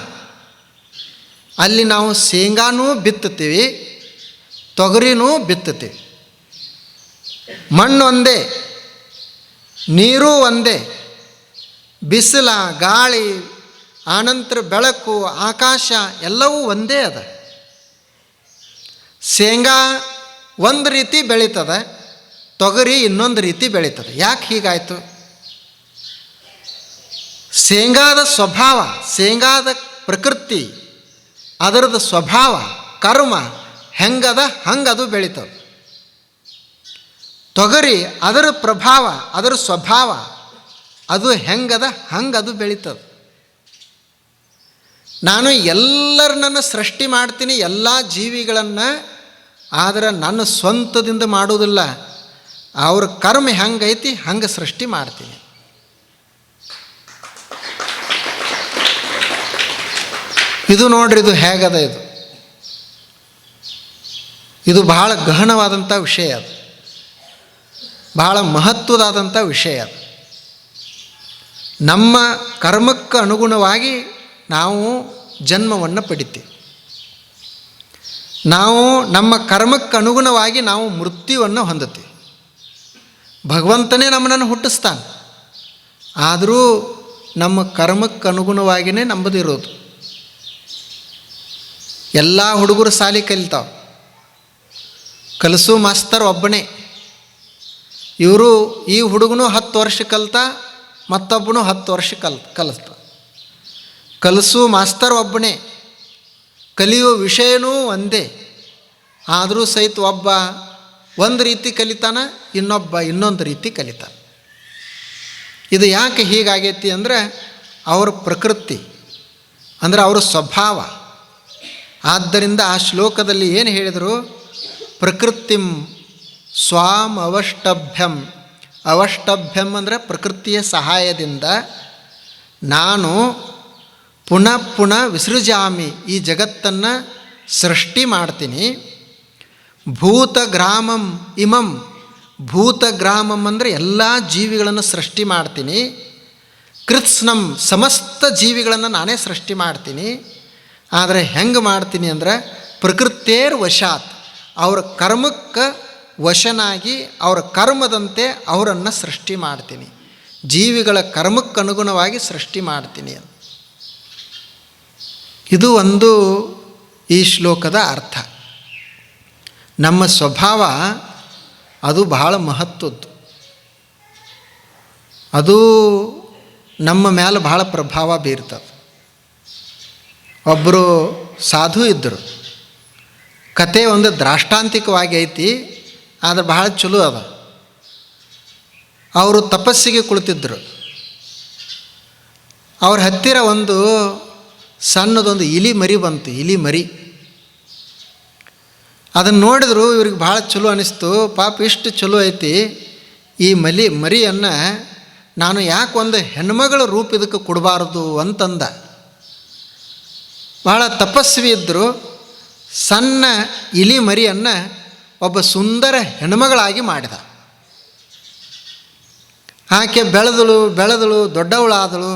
ಅಲ್ಲಿ ನಾವು ಶೇಂಗಾನೂ ಬಿತ್ತುತ್ತೀವಿ, ತೊಗರಿನೂ ಬಿತ್ತುತ್ತೀವಿ. ಮಣ್ಣು ಒಂದೇ, ನೀರು ಒಂದೇ, ಬಿಸಿಲ, ಗಾಳಿ, ಆನಂತರ ಬೆಳಕು, ಆಕಾಶ ಎಲ್ಲವೂ ಒಂದೇ ಅದ. ಶೇಂಗಾ ಒಂದು ರೀತಿ ಬೆಳೀತದೆ, ತೊಗರಿ ಇನ್ನೊಂದು ರೀತಿ ಬೆಳೀತದೆ. ಯಾಕೆ ಹೀಗಾಯಿತು? ಶೇಂಗಾದ ಸ್ವಭಾವ, ಶೇಂಗಾದ ಪ್ರಕೃತಿ, ಅದರದ್ದು ಸ್ವಭಾವ, ಕರ್ಮ ಹೆಂಗದ ಹಂಗದು ಬೆಳೀತದೆ. ತೊಗರಿ ಅದರ ಪ್ರಭಾವ, ಅದರ ಸ್ವಭಾವ, ಅದು ಹೆಂಗದ ಹಂಗದು ಬೆಳೀತದೆ. ನಾನು ಎಲ್ಲರನ್ನ ಸೃಷ್ಟಿ ಮಾಡ್ತೀನಿ, ಎಲ್ಲ ಜೀವಿಗಳನ್ನು, ಆದರೆ ನನ್ನ ಸ್ವಂತದಿಂದ ಮಾಡೋದಿಲ್ಲ. ಅವ್ರ ಕರ್ಮ ಹೆಂಗೈತಿ ಹಂಗೆ ಸೃಷ್ಟಿ ಮಾಡ್ತೀನಿ. ಇದು ನೋಡ್ರಿ, ಇದು ಹೇಗದ, ಇದು ಬಹಳ ಗಹನವಾದಂಥ ವಿಷಯ, ಅದು ಬಹಳ ಮಹತ್ವದಾದಂಥ ವಿಷಯ. ಅದು ನಮ್ಮ ಕರ್ಮಕ್ಕೆ ಅನುಗುಣವಾಗಿ ನಾವು ಜನ್ಮವನ್ನು ಪಡಿತೀವಿ. ನಾವು ನಮ್ಮ ಕರ್ಮಕ್ಕೆ ಅನುಗುಣವಾಗಿ ನಾವು ಮೃತ್ಯುವನ್ನು ಹೊಂದುತ್ತೀವಿ. ಭಗವಂತನೇ ನಮ್ಮನ್ನು ಹುಟ್ಟಿಸ್ತಾನೆ, ಆದರೂ ನಮ್ಮ ಕರ್ಮಕ್ಕೆ ಅನುಗುಣವಾಗಿಯೇ ನಂಬದಿರೋದು. ಎಲ್ಲ ಹುಡುಗರು ಶಾಲೆ ಕಲಿತಾವೆ, ಕಲಿಸು ಮಾಸ್ತರ್ ಒಬ್ಬನೇ. ಇವರು, ಈ ಹುಡುಗನೂ 10 ವರ್ಷ ಕಲಿತ, ಮತ್ತೊಬ್ಬನು 10 ವರ್ಷ ಕಲಿಸ್ತ. ಕಲಿಸು ಮಾಸ್ತರ್ ಒಬ್ಬನೇ, ಕಲಿಯುವ ವಿಷಯನೂ ಒಂದೇ, ಆದರೂ ಸಹಿತ ಒಬ್ಬ ಒಂದು ರೀತಿ ಕಲಿತಾನ, ಇನ್ನೊಬ್ಬ ಇನ್ನೊಂದು ರೀತಿ ಕಲಿತಾನೆ. ಇದು ಯಾಕೆ ಹೀಗಾಗೈತಿ ಅಂದರೆ ಅವರ ಪ್ರಕೃತಿ, ಅಂದರೆ ಅವರ ಸ್ವಭಾವ. ಆದ್ದರಿಂದ ಆ ಶ್ಲೋಕದಲ್ಲಿ ಏನು ಹೇಳಿದರು? ಪ್ರಕೃತಿಂ ಸ್ವಾಂ ಅವಷ್ಟಭ್ಯಂ. ಅವಷ್ಟಭ್ಯಂ ಅಂದರೆ ಪ್ರಕೃತಿಯ ಸಹಾಯದಿಂದ ನಾನು ಪುನಃ ಪುನಃ ವಿಸೃಜಾಮಿ, ಈ ಜಗತ್ತನ್ನು ಸೃಷ್ಟಿ ಮಾಡ್ತೀನಿ. ಭೂತಗ್ರಾಮಂ ಇಮಂ, ಭೂತಗ್ರಾಮಂ ಅಂದರೆ ಎಲ್ಲ ಜೀವಿಗಳನ್ನು ಸೃಷ್ಟಿ ಮಾಡ್ತೀನಿ. ಕೃತ್ಸ್ನಂ, ಸಮಸ್ತ ಜೀವಿಗಳನ್ನು ನಾನೇ ಸೃಷ್ಟಿ ಮಾಡ್ತೀನಿ. ಆದರೆ ಹೆಂಗೆ ಮಾಡ್ತೀನಿ ಅಂದರೆ ಪ್ರಕೃತೇರ್ ವಶಾತ್, ಅವರ ಕರ್ಮಕ್ಕೆ ವಶನಾಗಿ ಅವರ ಕರ್ಮದಂತೆ ಅವರನ್ನು ಸೃಷ್ಟಿ ಮಾಡ್ತೀನಿ. ಜೀವಿಗಳ ಕರ್ಮಕ್ಕನುಗುಣವಾಗಿ ಸೃಷ್ಟಿ ಮಾಡ್ತೀನಿ. ಇದು ಒಂದು ಈ ಶ್ಲೋಕದ ಅರ್ಥ. ನಮ್ಮ ಸ್ವಭಾವ ಅದು ಬಹಳ ಮಹತ್ವದ್ದು, ಅದು ನಮ್ಮ ಮೇಲೆ ಬಹಳ ಪ್ರಭಾವ ಬೀರ್ತದೆ. ಒಬ್ಬರು ಸಾಧು ಇದ್ದರು, ಕತೆ ಒಂದು ದ್ರಾಷ್ಟಾಂತಿಕವಾಗಿ ಐತಿ, ಆದರೆ ಬಹಳ ಚಲೋ ಅದ. ಅವರು ತಪಸ್ಸಿಗೆ ಕುಳಿತಿದ್ದರು. ಅವ್ರ ಹತ್ತಿರ ಒಂದು ಸಣ್ಣದೊಂದು ಇಲಿ ಮರಿ ಬಂತು, ಇಲಿ ಮರಿ. ಅದನ್ನು ನೋಡಿದ್ರು, ಇವ್ರಿಗೆ ಭಾಳ ಚಲೋ ಅನಿಸ್ತು. ಪಾಪ ಇಷ್ಟು ಚಲೋ ಐತಿ ಈ ಮರಿಯನ್ನು ನಾನು ಯಾಕೆ ಒಂದು ಹೆಣ್ಮಗಳ ರೂಪ ಇದಕ್ಕೆ ಕೊಡಬಾರ್ದು ಅಂತಂದ. ಭಾಳ ತಪಸ್ವಿ ಇದ್ದರು. ಸಣ್ಣ ಇಲಿ ಮರಿಯನ್ನು ಒಬ್ಬ ಸುಂದರ ಹೆಣ್ಮಗಳಾಗಿ ಮಾಡಿದ. ಆಕೆ ಬೆಳೆದಳು ದೊಡ್ಡವಳಾದಳು.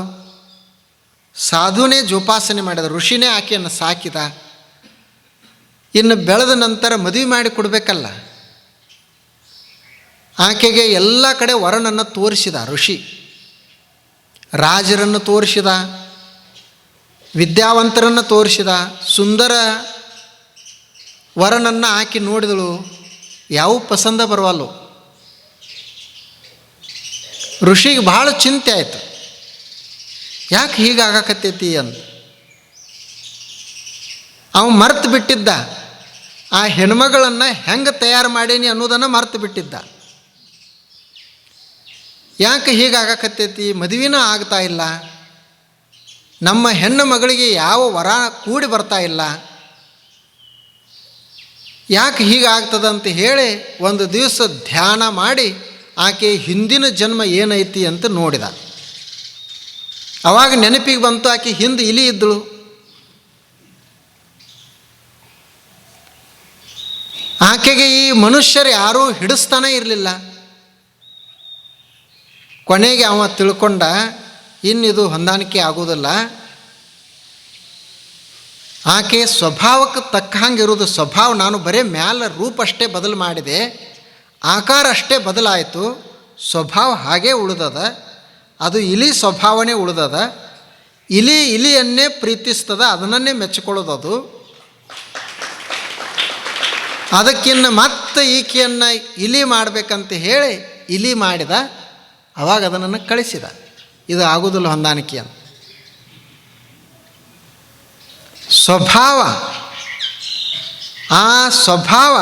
ಸಾಧುನೇ ಜೋಪಾಸನೆ ಮಾಡಿದ, ಋಷಿನೇ ಆಕೆಯನ್ನು ಸಾಕಿದ. ಇನ್ನು ಬೆಳೆದ ನಂತರ ಮದುವೆ ಮಾಡಿ ಕೊಡಬೇಕಲ್ಲ, ಆಕೆಗೆ ಎಲ್ಲ ಕಡೆ ವರನನ್ನು ತೋರಿಸಿದ ಋಷಿ. ರಾಜರನ್ನು ತೋರಿಸಿದ, ವಿದ್ಯಾವಂತರನ್ನು ತೋರಿಸಿದ, ಸುಂದರ ವರನನ್ನು ಆಕೆ ನೋಡಿದಳು. ಯಾವ ಪಸಂದ ಬರವಲ್ಲು. ಋಷಿಗೆ ಭಾಳ ಚಿಂತೆ ಆಯಿತು, ಯಾಕೆ ಹೀಗಾಗಕತ್ತೈತಿ ಅಂತ. ಅವ ಮರ್ತು ಬಿಟ್ಟಿದ್ದ, ಆ ಹೆಣ್ಮಗಳನ್ನು ಹೆಂಗೆ ತಯಾರು ಮಾಡೀನಿ ಅನ್ನೋದನ್ನು ಮರ್ತು ಬಿಟ್ಟಿದ್ದ. ಯಾಕೆ ಹೀಗಾಗಕತ್ತೈತಿ, ಮದುವೆನೂ ಆಗ್ತಾ ಇಲ್ಲ, ನಮ್ಮ ಹೆಣ್ಣು ಮಗಳಿಗೆ ಯಾವ ವರ ಕೂಡಿ ಬರ್ತಾ ಇಲ್ಲ, ಯಾಕೆ ಹೀಗಾಗ್ತದಂತ ಹೇಳಿ ಒಂದು ದಿವಸ ಧ್ಯಾನ ಮಾಡಿ ಆಕೆ ಹಿಂದಿನ ಜನ್ಮ ಏನೈತಿ ಅಂತ ನೋಡಿದ. ಅವಾಗ ನೆನಪಿಗೆ ಬಂತು, ಆಕೆ ಹಿಂದೆ ಇಲಿ ಇದ್ದಳು. ಆಕೆಗೆ ಈ ಮನುಷ್ಯರು ಯಾರೂ ಹಿಡಿಸ್ತಾನೇ ಇರಲಿಲ್ಲ. ಕೊನೆಗೆ ಅವ ತಿಳ್ಕೊಂಡ, ಇನ್ನಿದು ಹೊಂದಾಣಿಕೆ ಆಗೋದಿಲ್ಲ. ಆಕೆ ಸ್ವಭಾವಕ್ಕೆ ತಕ್ಕ ಹಂಗೆ ಇರೋದು. ಸ್ವಭಾವ ನಾನು ಬರೀ ಮ್ಯಾಲ ರೂಪ ಅಷ್ಟೇ ಬದಲು ಮಾಡಿದೆ, ಆಕಾರ ಅಷ್ಟೇ ಬದಲಾಯಿತು, ಸ್ವಭಾವ ಹಾಗೇ ಉಳಿದದ. ಅದು ಇಲಿ ಸ್ವಭಾವನೇ ಉಳಿದದ. ಇಲಿಯನ್ನೇ ಪ್ರೀತಿಸ್ತದ, ಅದನ್ನೇ ಮೆಚ್ಚಿಕೊಳ್ಳೋದದು. ಅದಕ್ಕಿನ್ನು ಮತ್ತೆ ಈಕೆಯನ್ನು ಇಲಿ ಮಾಡಬೇಕಂತ ಹೇಳಿ ಇಲಿ ಮಾಡಿದ. ಅವಾಗ ಅದನ್ನು ಕಳಿಸಿದ, ಇದು ಆಗೋದಿಲ್ಲ ಹೊಂದಾಣಿಕೆ ಅಂತ. ಸ್ವಭಾವ, ಆ ಸ್ವಭಾವ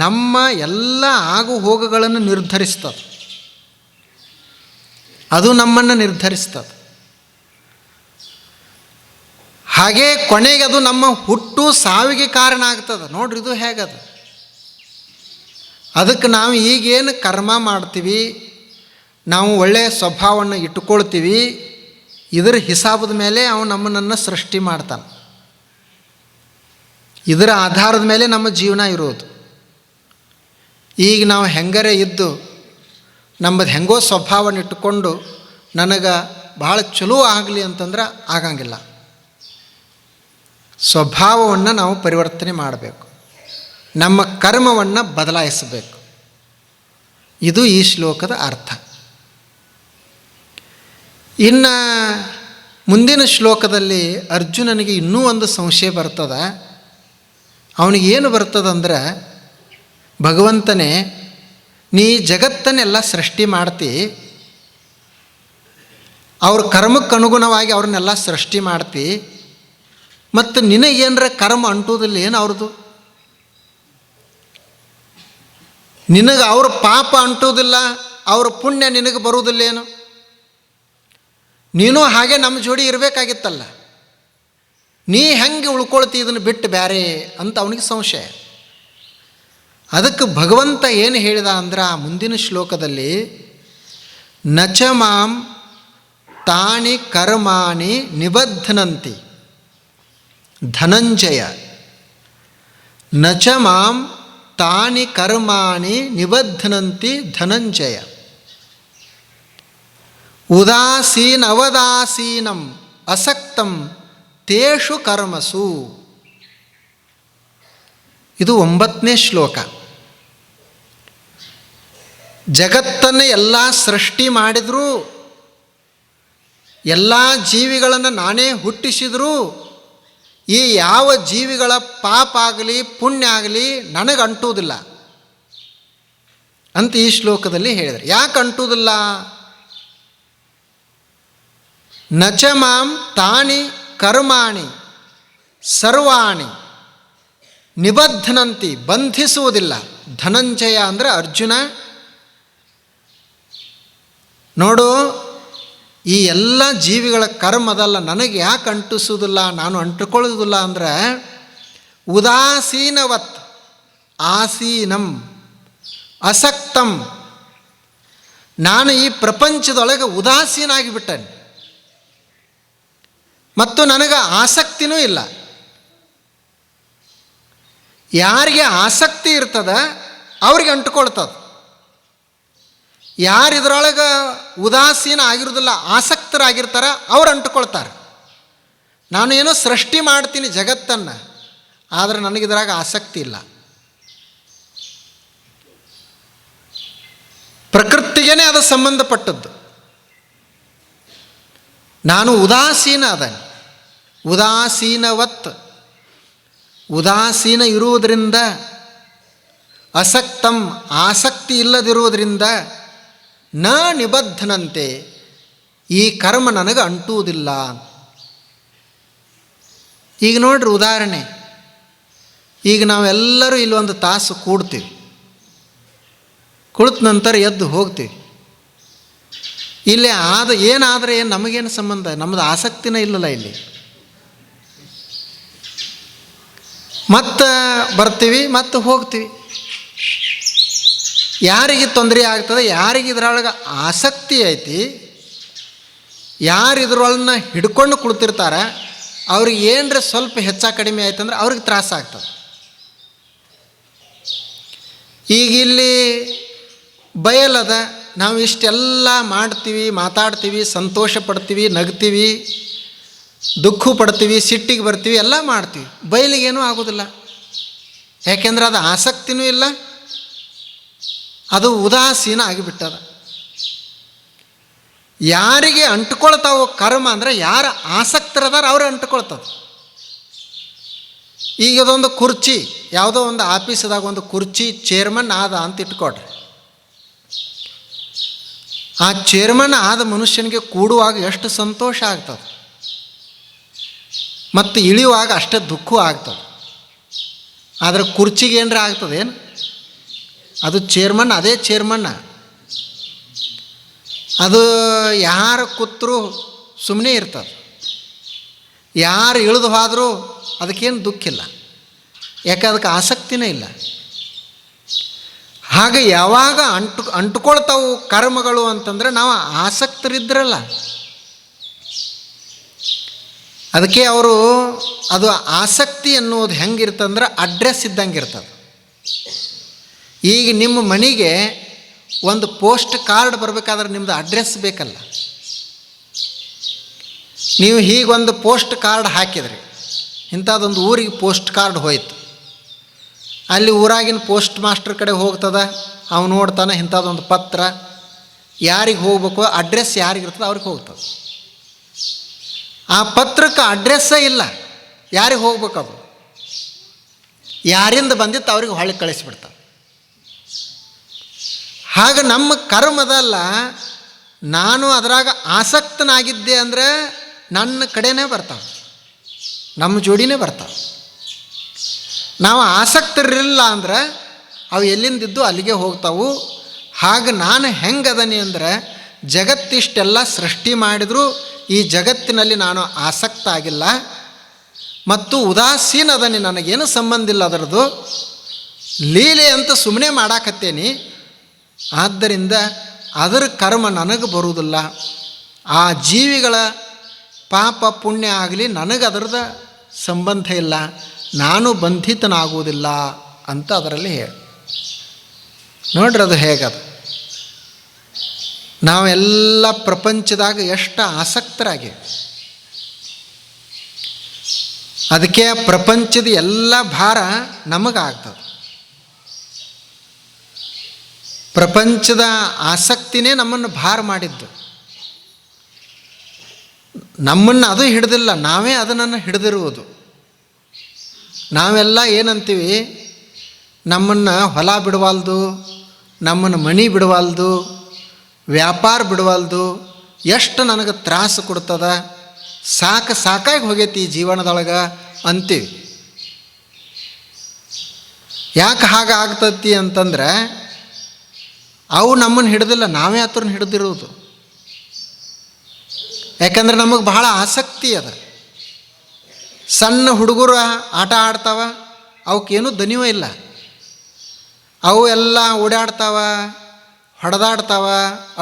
ನಮ್ಮ ಎಲ್ಲ ಆಗು ಹೋಗುಗಳನ್ನು ನಿರ್ಧರಿಸ್ತದೆ. ಅದು ನಮ್ಮನ್ನು ನಿರ್ಧರಿಸ್ತದೆ. ಹಾಗೇ ಕೊನೆಗೆ ಅದು ನಮ್ಮ ಹುಟ್ಟು ಸಾವಿಗೆ ಕಾರಣ ಆಗ್ತದೆ. ನೋಡ್ರಿ, ಇದು ಹೇಗದ. ಅದಕ್ಕೆ ನಾವು ಈಗೇನು ಕರ್ಮ ಮಾಡ್ತೀವಿ, ನಾವು ಒಳ್ಳೆಯ ಸ್ವಭಾವವನ್ನು ಇಟ್ಟುಕೊಳ್ತೀವಿ, ಇದರ ಹಿಸಾಬದ ಮೇಲೆ ಅವನು ನಮ್ಮನ್ನು ಸೃಷ್ಟಿ ಮಾಡ್ತಾನೆ. ಇದರ ಆಧಾರದ ಮೇಲೆ ನಮ್ಮ ಜೀವನ ಇರೋದು. ಈಗ ನಾವು ಹೆಂಗರೇ ಇದ್ದು ನಮ್ಮದು ಹೆಂಗೋ ಸ್ವಭಾವನ ಇಟ್ಟುಕೊಂಡು ನನಗೆ ಭಾಳ ಚಲೋ ಆಗಲಿ ಅಂತಂದ್ರೆ ಆಗಂಗಿಲ್ಲ. ಸ್ವಭಾವವನ್ನು ನಾವು ಪರಿವರ್ತನೆ ಮಾಡಬೇಕು, ನಮ್ಮ ಕರ್ಮವನ್ನು ಬದಲಾಯಿಸಬೇಕು. ಇದು ಈ ಶ್ಲೋಕದ ಅರ್ಥ. ಇನ್ನು ಮುಂದಿನ ಶ್ಲೋಕದಲ್ಲಿ ಅರ್ಜುನನಿಗೆ ಇನ್ನೂ ಒಂದು ಸಂಶಯ ಬರ್ತದೆ. ಅವನಿಗೇನು ಬರ್ತದಂದ್ರೆ, ಭಗವಂತನೇ, ನೀ ಜಗತ್ತನ್ನೆಲ್ಲ ಸೃಷ್ಟಿ ಮಾಡ್ತಿ, ಅವ್ರ ಕರ್ಮಕ್ಕೆ ಅನುಗುಣವಾಗಿ ಅವ್ರನ್ನೆಲ್ಲ ಸೃಷ್ಟಿ ಮಾಡ್ತಿ, ಮತ್ತು ನಿನಗೇನರ ಕರ್ಮ ಅಂಟುವುದಿಲ್ಲ ಏನು ಅವ್ರದ್ದು? ನಿನಗೆ ಅವ್ರ ಪಾಪ ಅಂಟುವುದಿಲ್ಲ, ಅವ್ರ ಪುಣ್ಯ ನಿನಗೆ ಬರುವುದಿಲ್ಲೇನು? ನೀನು ಹಾಗೆ ನಮ್ಮ ಜೋಡಿ ಇರಬೇಕಾಗಿತ್ತಲ್ಲ, ನೀ ಹೆಂಗೆ ಉಳ್ಕೊಳ್ತಿ ಇದನ್ನು ಬಿಟ್ಟು ಬೇರೆ ಅಂತ ಅವನಿಗೆ ಸಂಶಯ. ಅದಕ್ಕೆ ಭಗವಂತ ಏನು ಹೇಳಿದ ಅಂದ್ರೆ, ಆ ಮುಂದಿನ ಶ್ಲೋಕದಲ್ಲಿ, ನಚ ಮಾಂ ತಾನಿ ಕರ್ಮಾಣಿ ನಿಬಧ್ನಂತಿ ಧನಂಜಯ, ನಚ ಮಾಂ ತಾನಿ ಕರ್ಮಾಣಿ ನಿಬಧ್ನಂತಿ ಧನಂಜಯ, ಉದಾಸೀನವದಾಸೀನಂ ಅಸಕ್ತಂ ತೇಷು ಕರ್ಮಸು. ಇದು 9ನೇ ಶ್ಲೋಕ. ಜಗತ್ತನ್ನು ಎಲ್ಲ ಸೃಷ್ಟಿ ಮಾಡಿದರೂ, ಎಲ್ಲ ಜೀವಿಗಳನ್ನು ನಾನೇ ಹುಟ್ಟಿಸಿದರೂ, ಈ ಯಾವ ಜೀವಿಗಳ ಪಾಪ ಆಗಲಿ ಪುಣ್ಯ ಆಗಲಿ ನನಗೆ ಅಂಟುವುದಿಲ್ಲ ಅಂತ ಈ ಶ್ಲೋಕದಲ್ಲಿ ಹೇಳಿದರು. ಯಾಕೆ ಅಂಟುವುದಿಲ್ಲ? ನಚ ಮಾಂ ತಾನಿ ಕರ್ಮಾಣಿ ಸರ್ವಾಣಿ ನಿಬಧ್ನಂತಿ, ಬಂಧಿಸುವುದಿಲ್ಲ. ಧನಂಜಯ ಅಂದರೆ ಅರ್ಜುನ. ನೋಡು, ಈ ಎಲ್ಲ ಜೀವಿಗಳ ಕರ್ಮದಲ್ಲ, ನನಗೆ ಯಾಕೆ ಅಂಟಿಸುವುದಿಲ್ಲ, ನಾನು ಅಂಟುಕೊಳ್ಳೋದಿಲ್ಲ ಅಂದರೆ, ಉದಾಸೀನವತ್ ಆಸೀನಂ ಅಸಕ್ತಂ, ನಾನು ಈ ಪ್ರಪಂಚದೊಳಗೆ ಉದಾಸೀನ ಆಗಿಬಿಟ್ಟೆ ಮತ್ತು ನನಗೆ ಆಸಕ್ತಿನೂ ಇಲ್ಲ. ಯಾರಿಗೆ ಆಸಕ್ತಿ ಇರ್ತದ ಅವ್ರಿಗೆ ಅಂಟುಕೊಳ್ತದೆ. ಯಾರು ಇದರೊಳಗೆ ಉದಾಸೀನ ಆಗಿರೋದಿಲ್ಲ, ಆಸಕ್ತರಾಗಿರ್ತಾರ, ಅವ್ರು ಅಂಟುಕೊಳ್ತಾರೆ. ನಾನು ಏನೋ ಸೃಷ್ಟಿ ಮಾಡ್ತೀನಿ ಜಗತ್ತನ್ನು, ಆದರೆ ನನಗಿದ್ರಾಗ ಆಸಕ್ತಿ ಇಲ್ಲ. ಪ್ರಕೃತಿಗೇ ಅದು ಸಂಬಂಧಪಟ್ಟದ್ದು. ನಾನು ಉದಾಸೀನ ಅದನ್ನು, ಉದಾಸೀನವತ್, ಉದಾಸೀನ ಇರುವುದರಿಂದ, ಅಸಕ್ತಂ ಆಸಕ್ತಿ ಇಲ್ಲದಿರುವುದರಿಂದ, ನ ನಿಬದ್ಧನಂತೆ, ಈ ಕರ್ಮ ನನಗೆ ಅಂಟುವುದಿಲ್ಲ. ಈಗ ನೋಡ್ರಿ ಉದಾಹರಣೆ, ಈಗ ನಾವೆಲ್ಲರೂ ಇಲ್ಲಿ ಒಂದು ತಾಸು ಕೂಡ್ತೀವಿ, ಕುಳಿತ ನಂತರ ಎದ್ದು ಹೋಗ್ತೀವಿ. ಇಲ್ಲಿ ಏನಾದರೆ ಏನು ನಮಗೇನು ಸಂಬಂಧ? ನಮ್ಮದು ಆಸಕ್ತಿನೇ ಇಲ್ಲಲ್ಲ ಇಲ್ಲಿ. ಮತ್ತೆ ಬರ್ತೀವಿ, ಮತ್ತೆ ಹೋಗ್ತೀವಿ. ಯಾರಿಗೆ ತೊಂದರೆ ಆಗ್ತದೆ? ಯಾರಿಗೆ ಇದರೊಳಗೆ ಆಸಕ್ತಿ ಐತಿ, ಯಾರು ಇದ್ರೊಳನ್ನ ಹಿಡ್ಕೊಂಡು ಕುಳಿತಿರ್ತಾರೆ, ಅವ್ರಿಗೆ ಏನರ ಸ್ವಲ್ಪ ಹೆಚ್ಚ ಕಡಿಮೆ ಆಯ್ತಂದ್ರೆ ಅವ್ರಿಗೆ ತ್ರಾಸ ಆಗ್ತದೆ. ಈಗ ಇಲ್ಲಿ ಬಯಲದ, ನಾವು ಇಷ್ಟೆಲ್ಲ ಮಾಡ್ತೀವಿ, ಮಾತಾಡ್ತೀವಿ, ಸಂತೋಷ ಪಡ್ತೀವಿ, ನಗ್ತೀವಿ, ದುಃಖ ಪಡ್ತೀವಿ, ಸಿಟ್ಟಿಗೆ ಬರ್ತೀವಿ, ಎಲ್ಲ ಮಾಡ್ತೀವಿ. ಬಯಲಿಗೇನೂ ಆಗೋದಿಲ್ಲ. ಯಾಕೆಂದ್ರೆ ಅದು ಆಸಕ್ತಿನೂ ಇಲ್ಲ, ಅದು ಉದಾಸೀನ ಆಗಿಬಿಟ್ಟದ. ಯಾರಿಗೆ ಅಂಟ್ಕೊಳ್ತಾವೋ ಕರ್ಮ ಅಂದರೆ, ಯಾರು ಆಸಕ್ತರದಾರ ಅವ್ರು ಅಂಟ್ಕೊಳ್ತದೆ. ಈಗ ಅದೊಂದು ಕುರ್ಚಿ, ಯಾವುದೋ ಒಂದು ಆಫೀಸ್ದಾಗ ಒಂದು ಕುರ್ಚಿ ಚೇರ್ಮನ್ ಆದ ಅಂತ ಇಟ್ಕೊಡ್ರಿ. ಆ ಚೇರ್ಮನ್ ಆದ ಮನುಷ್ಯನಿಗೆ ಕೂಡುವಾಗ ಎಷ್ಟು ಸಂತೋಷ ಆಗ್ತದೆ, ಮತ್ತು ಇಳಿಯುವಾಗ ಅಷ್ಟೇ ದುಃಖ ಆಗ್ತದೆ. ಆದರೆ ಕುರ್ಚಿಗೆ ಏನರ ಆಗ್ತದೇನು? ಅದು ಚೇರ್ಮನ್, ಅದೇ ಚೇರ್ಮನ್ನ. ಅದು ಯಾರು ಕೂತರೂ ಸುಮ್ಮನೆ ಇರ್ತದೆ, ಯಾರು ಇಳಿದು ಹೋದರೂ ಅದಕ್ಕೇನು ದುಃಖ ಇಲ್ಲ. ಯಾಕೆ? ಅದಕ್ಕೆ ಆಸಕ್ತಿನೇ ಇಲ್ಲ. ಹಾಗೆ ಯಾವಾಗ ಅಂಟ್ಕೊಳ್ತಾವು ಕರ್ಮಗಳು ಅಂತಂದರೆ ನಾವು ಆಸಕ್ತರಿದ್ರಲ್ಲ. ಅದಕ್ಕೆ ಅವರು ಅದು ಆಸಕ್ತಿ ಅನ್ನೋದು ಹೆಂಗಿರ್ತಂದ್ರೆ ಅಡ್ರೆಸ್ ಇದ್ದಂಗೆ ಇರ್ತದೆ. ಈಗ ನಿಮ್ಮ ಮನೆಗೆ ಒಂದು ಪೋಸ್ಟ್ ಕಾರ್ಡ್ ಬರಬೇಕಾದ್ರೆ ನಿಮ್ಮದು ಅಡ್ರೆಸ್ ಬೇಕಲ್ಲ. ನೀವು ಹೀಗೊಂದು ಪೋಸ್ಟ್ ಕಾರ್ಡ್ ಹಾಕಿದ್ರಿ, ಇಂಥದ್ದೊಂದು ಊರಿಗೆ ಪೋಸ್ಟ್ ಕಾರ್ಡ್ ಹೋಯ್ತು. ಅಲ್ಲಿ ಊರಾಗಿನ ಪೋಸ್ಟ್ ಮಾಸ್ಟರ್ ಕಡೆ ಹೋಗ್ತದೆ, ಅವನು ನೋಡ್ತಾನೆ ಇಂಥದ್ದೊಂದು ಪತ್ರ ಯಾರಿಗೆ ಹೋಗ್ಬೇಕು, ಅಡ್ರೆಸ್ ಯಾರಿಗಿರ್ತದೆ ಅವ್ರಿಗೆ ಹೋಗ್ತದೆ. ಆ ಪತ್ರಕ್ಕೆ ಅಡ್ರೆಸ್ಸೇ ಇಲ್ಲ, ಯಾರಿಗೆ ಹೋಗ್ಬೇಕದು? ಯಾರಿಂದ ಬಂದಿತ್ತು ಅವ್ರಿಗೆ ಹೊಳ್ಳಿ ಕಳಿಸಿಬಿಡ್ತಾರೆ. ಹಾಗೆ ನಮ್ಮ ಕರ್ಮದಲ್ಲ, ನಾನು ಅದರಾಗ ಆಸಕ್ತನಾಗಿದ್ದೆ ಅಂದರೆ ನನ್ನ ಕಡೆನೇ ಬರ್ತಾವೆ, ನಮ್ಮ ಜೋಡಿನೇ ಬರ್ತಾವೆ. ನಾವು ಆಸಕ್ತರಿಲ್ಲ ಅಂದ್ರೆ ಅವು ಎಲ್ಲಿಂದಿದ್ದು ಅಲ್ಲಿಗೆ ಹೋಗ್ತಾವು. ಹಾಗೆ ನಾನು ಹೆಂಗದನಿ ಅಂದರೆ, ಜಗತ್ತಿಷ್ಟೆಲ್ಲ ಸೃಷ್ಟಿ ಮಾಡಿದರೂ ಈ ಜಗತ್ತಿನಲ್ಲಿ ನಾನು ಆಸಕ್ತ ಆಗಿಲ್ಲ ಮತ್ತು ಉದಾಸೀನ ಅದನಿ, ನನಗೇನು ಸಂಬಂಧ ಇಲ್ಲ ಅದರದ್ದು. ಲೀಲೆ ಅಂತ ಸುಮ್ಮನೆ ಮಾಡಾಕತ್ತೇನಿ. ಆದ್ದರಿಂದ ಅದರ ಕರ್ಮ ನನಗೆ ಬರುವುದಿಲ್ಲ. ಆ ಜೀವಿಗಳ ಪಾಪ ಪುಣ್ಯ ಆಗಲಿ ನನಗೆ ಅದರದ ಸಂಬಂಧ ಇಲ್ಲ, ನಾನು ಬಂಧಿತನಾಗುವುದಿಲ್ಲ ಅಂತ ಅದರಲ್ಲಿ ಹೇಳಿ. ನೋಡ್ರಿ ಅದು ಹೇಗದ. ನಾವೆಲ್ಲ ಪ್ರಪಂಚದಾಗ ಎಷ್ಟು ಆಸಕ್ತರಾಗಿ, ಅದಕ್ಕೆ ಪ್ರಪಂಚದ ಎಲ್ಲ ಭಾರ ನಮಗಾಗ್ತದೆ. ಪ್ರಪಂಚದ ಆಸಕ್ತಿನೇ ನಮ್ಮನ್ನು ಭಾರ ಮಾಡಿದ್ದು. ನಮ್ಮನ್ನು ಅದು ಹಿಡಿದಿಲ್ಲ, ನಾವೇ ಅದನ್ನು ಹಿಡಿದಿರುವುದು. ನಾವೆಲ್ಲ ಏನಂತೀವಿ, ನಮ್ಮನ್ನು ಹೊಲ ಬಿಡವಲ್ದು, ನಮ್ಮನ್ನು ಮನೆ ಬಿಡವಲ್ದು, ವ್ಯಾಪಾರ ಬಿಡವಲ್ದು, ಎಷ್ಟು ನನಗೆ ತ್ರಾಸು ಕೊಡ್ತದ, ಸಾಕಾಗಿ ಹೋಗೈತಿ ಈ ಜೀವನದೊಳಗೆ ಅಂತೀವಿ. ಯಾಕೆ ಹಾಗೆ ಆಗ್ತತಿ ಅಂತಂದ್ರೆ, ಅವು ನಮ್ಮನ್ನು ಹಿಡಿದಿಲ್ಲ, ನಾವೇ ಹತ್ರನ ಹಿಡಿದಿರುವುದು. ಯಾಕಂದ್ರೆ ನಮಗೆ ಬಹಳ ಆಸಕ್ತಿ ಅದ. ಸಣ್ಣ ಹುಡುಗರು ಆಟ ಆಡ್ತಾವ, ಅವಕ್ಕೇನೂ ದನಿವೂ ಇಲ್ಲ. ಅವು ಎಲ್ಲ ಓಡಾಡ್ತಾವ, ಹೊಡೆದಾಡ್ತಾವ,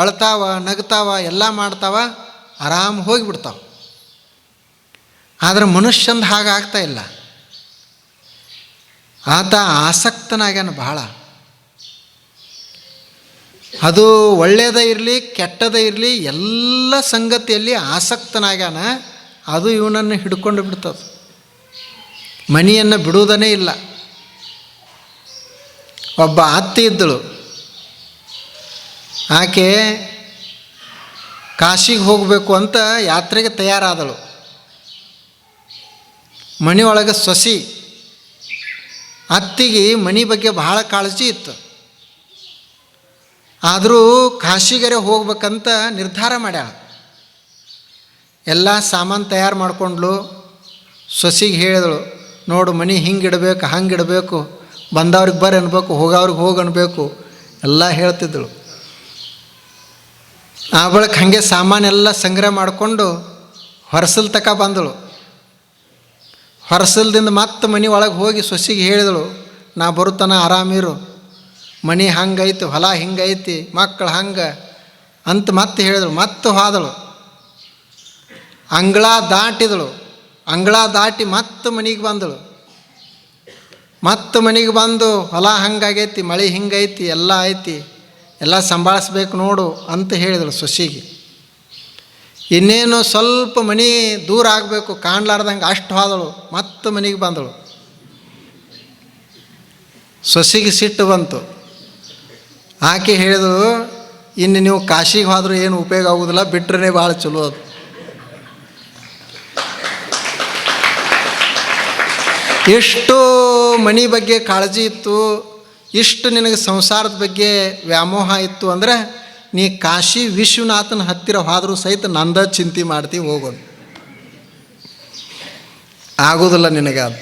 ಅಳ್ತಾವ, ನಗ್ತಾವ, ಎಲ್ಲ ಮಾಡ್ತಾವ, ಆರಾಮ್ ಹೋಗಿಬಿಡ್ತಾವ. ಆದರೆ ಮನುಷ್ಯಂದು ಹಾಗಾಗ್ತಾ ಇಲ್ಲ. ಆತ ಆಸಕ್ತನಾಗ್ಯಾನ ಬಹಳ. ಅದು ಒಳ್ಳೆಯದೇ ಇರಲಿ ಕೆಟ್ಟದೇ ಇರಲಿ, ಎಲ್ಲ ಸಂಗತಿಯಲ್ಲಿ ಆಸಕ್ತನಾಗ್ಯಾನ. ಅದು ಇವನನ್ನು ಹಿಡ್ಕೊಂಡು ಬಿಡ್ತದೆ, ಮನೆಯನ್ನು ಬಿಡುವುದನೇ ಇಲ್ಲ. ಒಬ್ಬ ಅತ್ತಿ ಇದ್ದಳು, ಆಕೆ ಕಾಶಿಗೆ ಹೋಗಬೇಕು ಅಂತ ಯಾತ್ರೆಗೆ ತಯಾರಾದಳು. ಮನೆಯೊಳಗೆ ಸೊಸಿ, ಅತ್ತಿಗೆ ಮನೆ ಬಗ್ಗೆ ಬಹಳ ಕಾಳಜಿ ಇತ್ತು. ಆದರೂ ಕಾಶಿಗೆರೆ ಹೋಗ್ಬೇಕಂತ ನಿರ್ಧಾರ ಮಾಡ್ಯಾಳ. ಎಲ್ಲ ಸಾಮಾನು ತಯಾರು ಮಾಡಿಕೊಂಡ್ಲು. ಸೊಸಿಗೆ ಹೇಳಿದಳು, ನೋಡು ಮನೆ ಹಿಂಗೆ ಇಡಬೇಕು, ಹಂಗೆ ಇಡಬೇಕು, ಬಂದವ್ರಿಗೆ ಬರ್ರಿ ಅನ್ಬೇಕು, ಹೋಗೋವ್ರಿಗೆ ಹೋಗಿ ಅನ್ಬೇಕು, ಎಲ್ಲ ಹೇಳ್ತಿದ್ದಳು. ಆ ಬಳಿಕ ಹಾಗೆ ಸಾಮಾನೆಲ್ಲ ಸಂಗ್ರಹ ಮಾಡಿಕೊಂಡು ಹೊರಸಲ್ ತಕ ಬಂದಳು. ಹೊರಸಲ್ದಿಂದ ಮತ್ತೆ ಮನೆ ಒಳಗೆ ಹೋಗಿ ಸೊಸಿಗೆ ಹೇಳಿದಳು, ನಾ ಬರುತ್ತಾನ ಆರಾಮಿರು, ಮನೆ ಹಂಗೈತಿ, ಹೊಲ ಹಿಂಗೈತಿ, ಮಕ್ಕಳು ಹಂಗೆ ಅಂತ ಮತ್ತೆ ಹೇಳಿದಳು. ಮತ್ತೆ ಹೋದಳು, ಅಂಗಳ ದಾಟಿದಳು. ಅಂಗಳ ದಾಟಿ ಮತ್ತೆ ಮನೆಗೆ ಬಂದಳು. ಮತ್ತೆ ಮನೆಗೆ ಬಂದು ಹೊಲ ಹಂಗಾಗೈತಿ, ಮಳೆ ಹಿಂಗೈತಿ, ಎಲ್ಲ ಐತಿ, ಎಲ್ಲ ಸಂಭಾಳಿಸ್ಬೇಕು ನೋಡು ಅಂತ ಹೇಳಿದಳು ಸೊಸಿಗೆ. ಇನ್ನೇನು ಸ್ವಲ್ಪ ಮನೆ ದೂರ ಆಗಬೇಕು, ಕಾಣಲಾರ್ದಂಗೆ ಅಷ್ಟು ಹೋದಳು. ಮತ್ತೆ ಮನೆಗೆ ಬಂದಳು. ಸೊಸಿಗೆ ಸಿಟ್ಟು ಬಂತು. ಆಕೆ ಹೇಳಿದಳು, ಇನ್ನು ನೀವು ಕಾಶಿಗೆ ಹೋದ್ರೂ ಏನು ಉಪಯೋಗ ಆಗೋದಿಲ್ಲ, ಬಿಟ್ರೇ ಭಾಳ ಚಲೋ ಅದು. ಎಷ್ಟು ಮನೆ ಬಗ್ಗೆ ಕಾಳಜಿ ಇತ್ತು, ಇಷ್ಟು ನಿನಗೆ ಸಂಸಾರದ ಬಗ್ಗೆ ವ್ಯಾಮೋಹ ಇತ್ತು ಅಂದರೆ ನೀ ಕಾಶಿ ವಿಶ್ವನಾಥನ ಹತ್ತಿರ ಹೋದರೂ ಸಹಿತ ನಂದ ಚಿಂತೆ ಮಾಡ್ತೀವಿ, ಹೋಗೋದು ಆಗೋದಿಲ್ಲ ನಿನಗೆ. ಅದು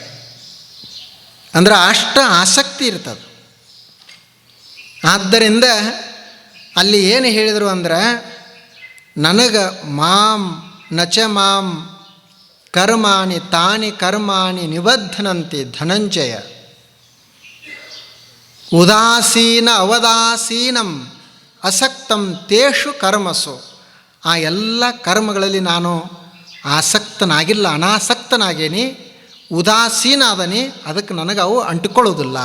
ಅಂದ್ರೆ ಅಷ್ಟು ಆಸಕ್ತಿ ಇರ್ತದೆ. ಆದ್ದರಿಂದ ಅಲ್ಲಿ ಏನು ಹೇಳಿದರು ಅಂದ್ರೆ, ನನಗೆ ಮಾಂ ನಚ ಮಾಂ ಕರ್ಮಾಣಿ ತಾನಿ ಕರ್ಮಾಣಿ ನಿಬದ್ಧನಂತೆ ಧನಂಜಯ ಉದಾಸೀನ ಅವದಾಸೀನಂ ಅಸಕ್ತಂ ತೇಷು ಕರ್ಮಸು. ಆ ಎಲ್ಲ ಕರ್ಮಗಳಲ್ಲಿ ನಾನು ಆಸಕ್ತನಾಗಿಲ್ಲ, ಅನಾಸಕ್ತನಾಗೇನಿ, ಉದಾಸೀನ ಅದನಿ, ಅದಕ್ಕೆ ನನಗೆ ಅವು ಅಂಟಿಕೊಳ್ಳೋದಿಲ್ಲ.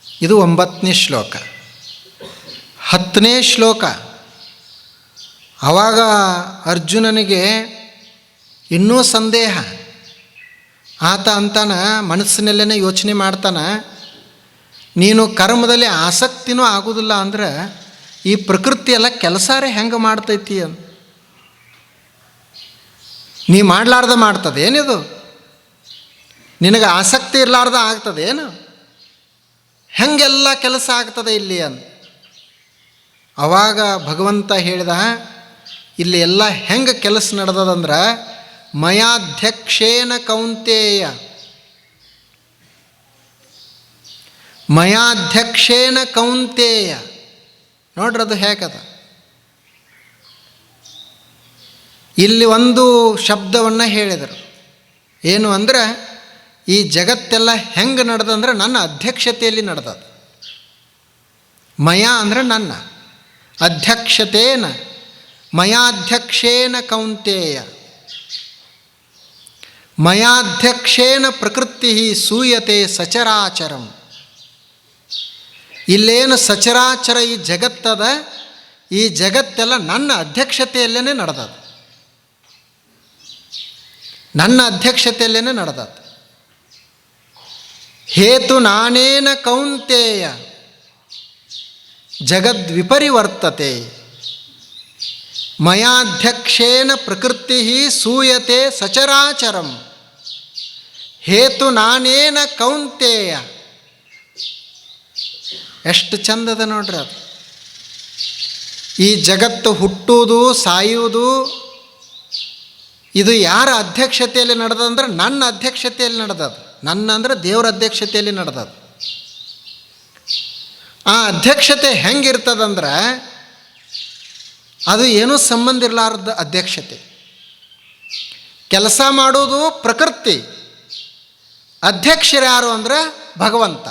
ಇದು 9ನೇ ಶ್ಲೋಕ. 10ನೇ ಶ್ಲೋಕ. ಆವಾಗ ಅರ್ಜುನನಿಗೆ ಇನ್ನೂ ಸಂದೇಹ. ಆತ ಅಂತಾನ, ಮನಸ್ಸಿನಲ್ಲೇ ಯೋಚನೆ ಮಾಡ್ತಾನೆ, ನೀನು ಕರ್ಮದಲ್ಲಿ ಆಸಕ್ತಿನೂ ಆಗೋದಿಲ್ಲ ಅಂದ್ರೆ ಈ ಪ್ರಕೃತಿ ಎಲ್ಲ ಕೆಲಸಾರೇ ಹೆಂಗೆ ಮಾಡ್ತೈತಿ ಅಂತ. ನೀ ಮಾಡಲಾರ್ದ ಮಾಡ್ತದೆ ಏನಿದು? ನಿನಗೆ ಆಸಕ್ತಿ ಇರಲಾರ್ದ ಆಗ್ತದೆ ಏನು? ಹೆಂಗೆಲ್ಲ ಕೆಲಸ ಆಗ್ತದೆ ಇಲ್ಲಿ ಅಂತ. ಆವಾಗ ಭಗವಂತ ಹೇಳಿದ, ಇಲ್ಲಿ ಎಲ್ಲ ಹೆಂಗೆ ಕೆಲಸ ನಡೆದದಂದ್ರೆ, ಮಯಾಧ್ಯಕ್ಷೇನ ಕೌಂತೇಯ, ಮಯಾಧ್ಯಕ್ಷೇನ ಕೌಂತೇಯ. ನೋಡ್ರಿ ಅದು ಹೇಗದ. ಇಲ್ಲಿ ಒಂದು ಶಬ್ದವನ್ನು ಹೇಳಿದರು. ಏನು ಅಂದರೆ, ಈ ಜಗತ್ತೆಲ್ಲ ಹೆಂಗೆ ನಡೆದಂದ್ರೆ ನನ್ನ ಅಧ್ಯಕ್ಷತೆಯಲ್ಲಿ ನಡೆದದು. ಮಯ ಅಂದರೆ ನನ್ನ, ಅಧ್ಯಕ್ಷತೇನ ಮಯಾಧ್ಯಕ್ಷೇನ ಕೌಂತೇಯ, ಮಯಾಧ್ಯಕ್ಷೇನ ಪ್ರಕೃತಿ ಸೂಯತೆ ಸಚರಾಚರಂ. ಇಲ್ಲೇನು ಸಚರಾಚರ ಈ ಜಗತ್ತದ, ಈ ಜಗತ್ತೆಲ್ಲ ನನ್ನ ಅಧ್ಯಕ್ಷತೆಯಲ್ಲೇ ನಡೆದದು, ನನ್ನ ಅಧ್ಯಕ್ಷತೆಯಲ್ಲೇ ನಡೆದದು. ಹೇತು ನಾನೇನ ಕೌಂತೇಯ ಜಗದ್ವಿಪರಿವರ್ತತೆ, ಮಯಾಧ್ಯಕ್ಷೇನ ಪ್ರಕೃತಿ ಸೂಯತೆ ಸಚರಾಚರಂ, ಹೇತು ನಾನೇನ ಕೌಂತೇಯ. ಎಷ್ಟು ಚಂದದ ನೋಡ್ರಿ ಅದು. ಈ ಜಗತ್ತು ಹುಟ್ಟುವುದು ಸಾಯುವುದು ಇದು ಯಾರ ಅಧ್ಯಕ್ಷತೆಯಲ್ಲಿ ನಡೆದಂದ್ರೆ ನನ್ನ ಅಧ್ಯಕ್ಷತೆಯಲ್ಲಿ ನಡೆದದು. ನನ್ನ ಅಂದರೆ ದೇವರ ಅಧ್ಯಕ್ಷತೆಯಲ್ಲಿ ನಡೆದದು. ಆ ಅಧ್ಯಕ್ಷತೆ ಹೆಂಗಿರ್ತದಂದ್ರೆ ಅದು ಏನೂ ಸಂಬಂಧ ಇರಲಾರ್ದ ಅಧ್ಯಕ್ಷತೆ. ಕೆಲಸ ಮಾಡೋದು ಪ್ರಕೃತಿ, ಅಧ್ಯಕ್ಷರು ಯಾರು ಅಂದರೆ ಭಗವಂತ.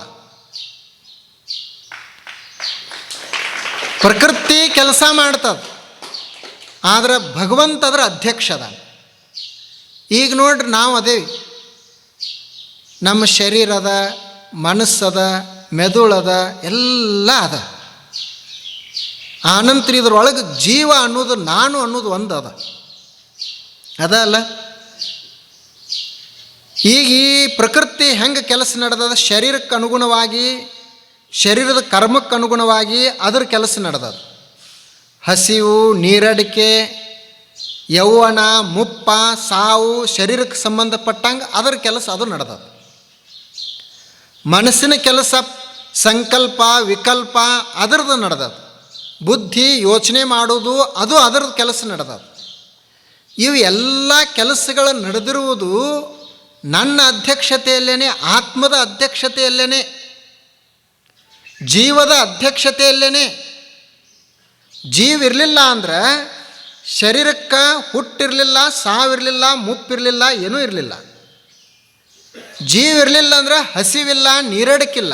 ಪ್ರಕೃತಿ ಕೆಲಸ ಮಾಡ್ತದೆ, ಆದರೆ ಭಗವಂತ ಅದರ ಅಧ್ಯಕ್ಷದ. ಈಗ ನೋಡ್ರಿ, ನಾವು ಅದೇವಿ, ನಮ್ಮ ಶರೀರದ, ಮನಸ್ಸದ, ಮೆದುಳದ ಎಲ್ಲ ಅದ. ಆನಂತರ ಇದ್ರೊಳಗೆ ಜೀವ ಅನ್ನೋದು, ನಾನು ಅನ್ನೋದು ಒಂದು ಅದ ಅಲ್ಲ. ಈಗ ಈ ಪ್ರಕೃತಿ ಹೆಂಗೆ ಕೆಲಸ ನಡೆದದ, ಶರೀರಕ್ಕೆ ಅನುಗುಣವಾಗಿ, ಶರೀರದ ಕರ್ಮಕ್ಕೆ ಅನುಗುಣವಾಗಿ ಅದರ ಕೆಲಸ ನಡೆದದು. ಹಸಿವು, ನೀರಡಿಕೆ, ಯೌವನ, ಮುಪ್ಪ, ಸಾವು, ಶರೀರಕ್ಕೆ ಸಂಬಂಧಪಟ್ಟಂಗೆ ಅದರ ಕೆಲಸ ಅದು ನಡೆದದು. ಮನಸ್ಸಿನ ಕೆಲಸ ಸಂಕಲ್ಪ ವಿಕಲ್ಪ ಅದರದ್ದು ನಡೆದದು, ಬುದ್ಧಿ ಯೋಚನೆ ಮಾಡೋದು ಅದು ಅದರದ್ದು ಕೆಲಸ ನಡೆದದು. ಇವು ಎಲ್ಲ ಕೆಲಸಗಳು ನಡೆದಿರುವುದು ನನ್ನ ಅಧ್ಯಕ್ಷತೆಯಲ್ಲೇ, ಆತ್ಮದ ಅಧ್ಯಕ್ಷತೆಯಲ್ಲೇ, ಜೀವದ ಅಧ್ಯಕ್ಷತೆಯಲ್ಲೇ. ಜೀವ ಇರಲಿಲ್ಲ ಅಂದ್ರೆ ಶರೀರಕ್ಕೆ ಹುಟ್ಟಿರಲಿಲ್ಲ, ಸಾವಿರಲಿಲ್ಲ, ಮುಪ್ಪಿರಲಿಲ್ಲ, ಏನೂ ಇರಲಿಲ್ಲ. ಜೀವ ಇರಲಿಲ್ಲ ಅಂದ್ರೆ ಹಸಿವಿಲ್ಲ, ನೀರಡಿಕಿಲ್ಲ.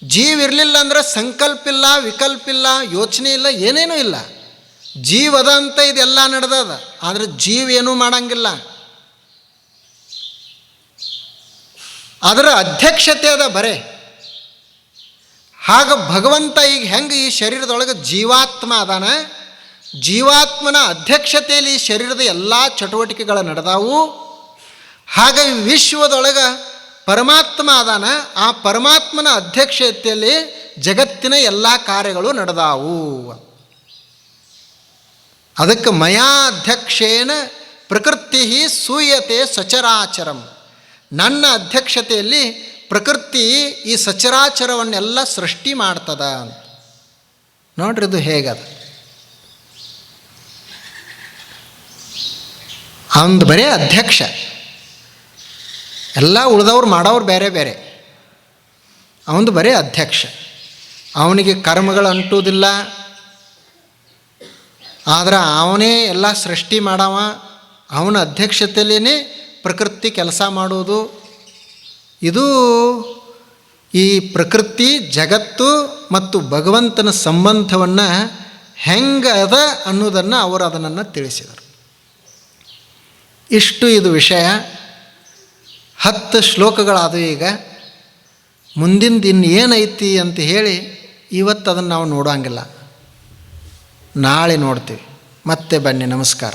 ಜೀವ ಇರಲಿಲ್ಲ ಅಂದ್ರೆ ಸಂಕಲ್ಪ ಇಲ್ಲ, ವಿಕಲ್ಪ ಇಲ್ಲ, ಯೋಚನೆ ಇಲ್ಲ, ಏನೇನೂ ಇಲ್ಲ. ಜೀವದ ಅಂತ ಇದೆಲ್ಲ ನಡೆದದ, ಆದರೆ ಜೀವ ಏನೂ ಮಾಡಂಗಿಲ್ಲ. ಅದರ ಅಧ್ಯಕ್ಷತೆ ಅದ ಬರೇ. ಹಾಗ ಭಗವಂತ ಈಗ ಹೆಂಗೆ ಈ ಶರೀರದೊಳಗೆ ಜೀವಾತ್ಮ ಅದಾನ, ಜೀವಾತ್ಮನ ಅಧ್ಯಕ್ಷತೆಯಲ್ಲಿ ಈ ಶರೀರದ ಎಲ್ಲ ಚಟುವಟಿಕೆಗಳು ನಡೆದಾವು. ಹಾಗೆ ವಿಶ್ವದೊಳಗೆ ಪರಮಾತ್ಮ ಅದಾನ, ಆ ಪರಮಾತ್ಮನ ಅಧ್ಯಕ್ಷತೆಯಲ್ಲಿ ಜಗತ್ತಿನ ಎಲ್ಲ ಕಾರ್ಯಗಳು ನಡೆದಾವು. ಅದಕ್ಕೆ ಮಯಾ ಅಧ್ಯಕ್ಷೇನ ಪ್ರಕೃತಿ ಸೂಯತೆ ಸಚರಾಚರಂ. ನನ್ನ ಅಧ್ಯಕ್ಷತೆಯಲ್ಲಿ ಪ್ರಕೃತಿ ಈ ಸಚರಾಚರವನ್ನೆಲ್ಲ ಸೃಷ್ಟಿ ಮಾಡ್ತದ ಅಂತ. ನೋಡ್ರಿ ಇದು ಹೇಗದ. ಅವನು ಬರೇ ಅಧ್ಯಕ್ಷ, ಎಲ್ಲ ಉಳಿದವ್ರು ಮಾಡೋರು ಬೇರೆ ಬೇರೆ, ಅವನು ಬರೇ ಅಧ್ಯಕ್ಷ. ಅವನಿಗೆ ಕರ್ಮಗಳು ಅಂಟುವುದಿಲ್ಲ, ಆದ್ರೆ ಅವನೇ ಎಲ್ಲ ಸೃಷ್ಟಿ ಮಾಡವ. ಅವನ ಅಧ್ಯಕ್ಷತೆಯಲ್ಲೇ ಪ್ರಕೃತಿ ಕೆಲಸ ಮಾಡೋದು. ಇದು ಈ ಪ್ರಕೃತಿ ಜಗತ್ತು ಮತ್ತು ಭಗವಂತನ ಸಂಬಂಧವನ್ನು ಹೆಂಗದ ಅನ್ನೋದನ್ನು ಅವರು ಅದನ್ನು ತಿಳಿಸಿದರು. ಇಷ್ಟು ಇದು ವಿಷಯ. 10 ಶ್ಲೋಕಗಳಾದವು. ಈಗ ಮುಂದಿನ ಏನೈತಿ ಅಂತ ಹೇಳಿ ಇವತ್ತು ಅದನ್ನು ನಾವು ನೋಡೋಂಗಿಲ್ಲ, ನಾಳೆ ನೋಡ್ತೀವಿ. ಮತ್ತೆ ಬನ್ನಿ. ನಮಸ್ಕಾರ.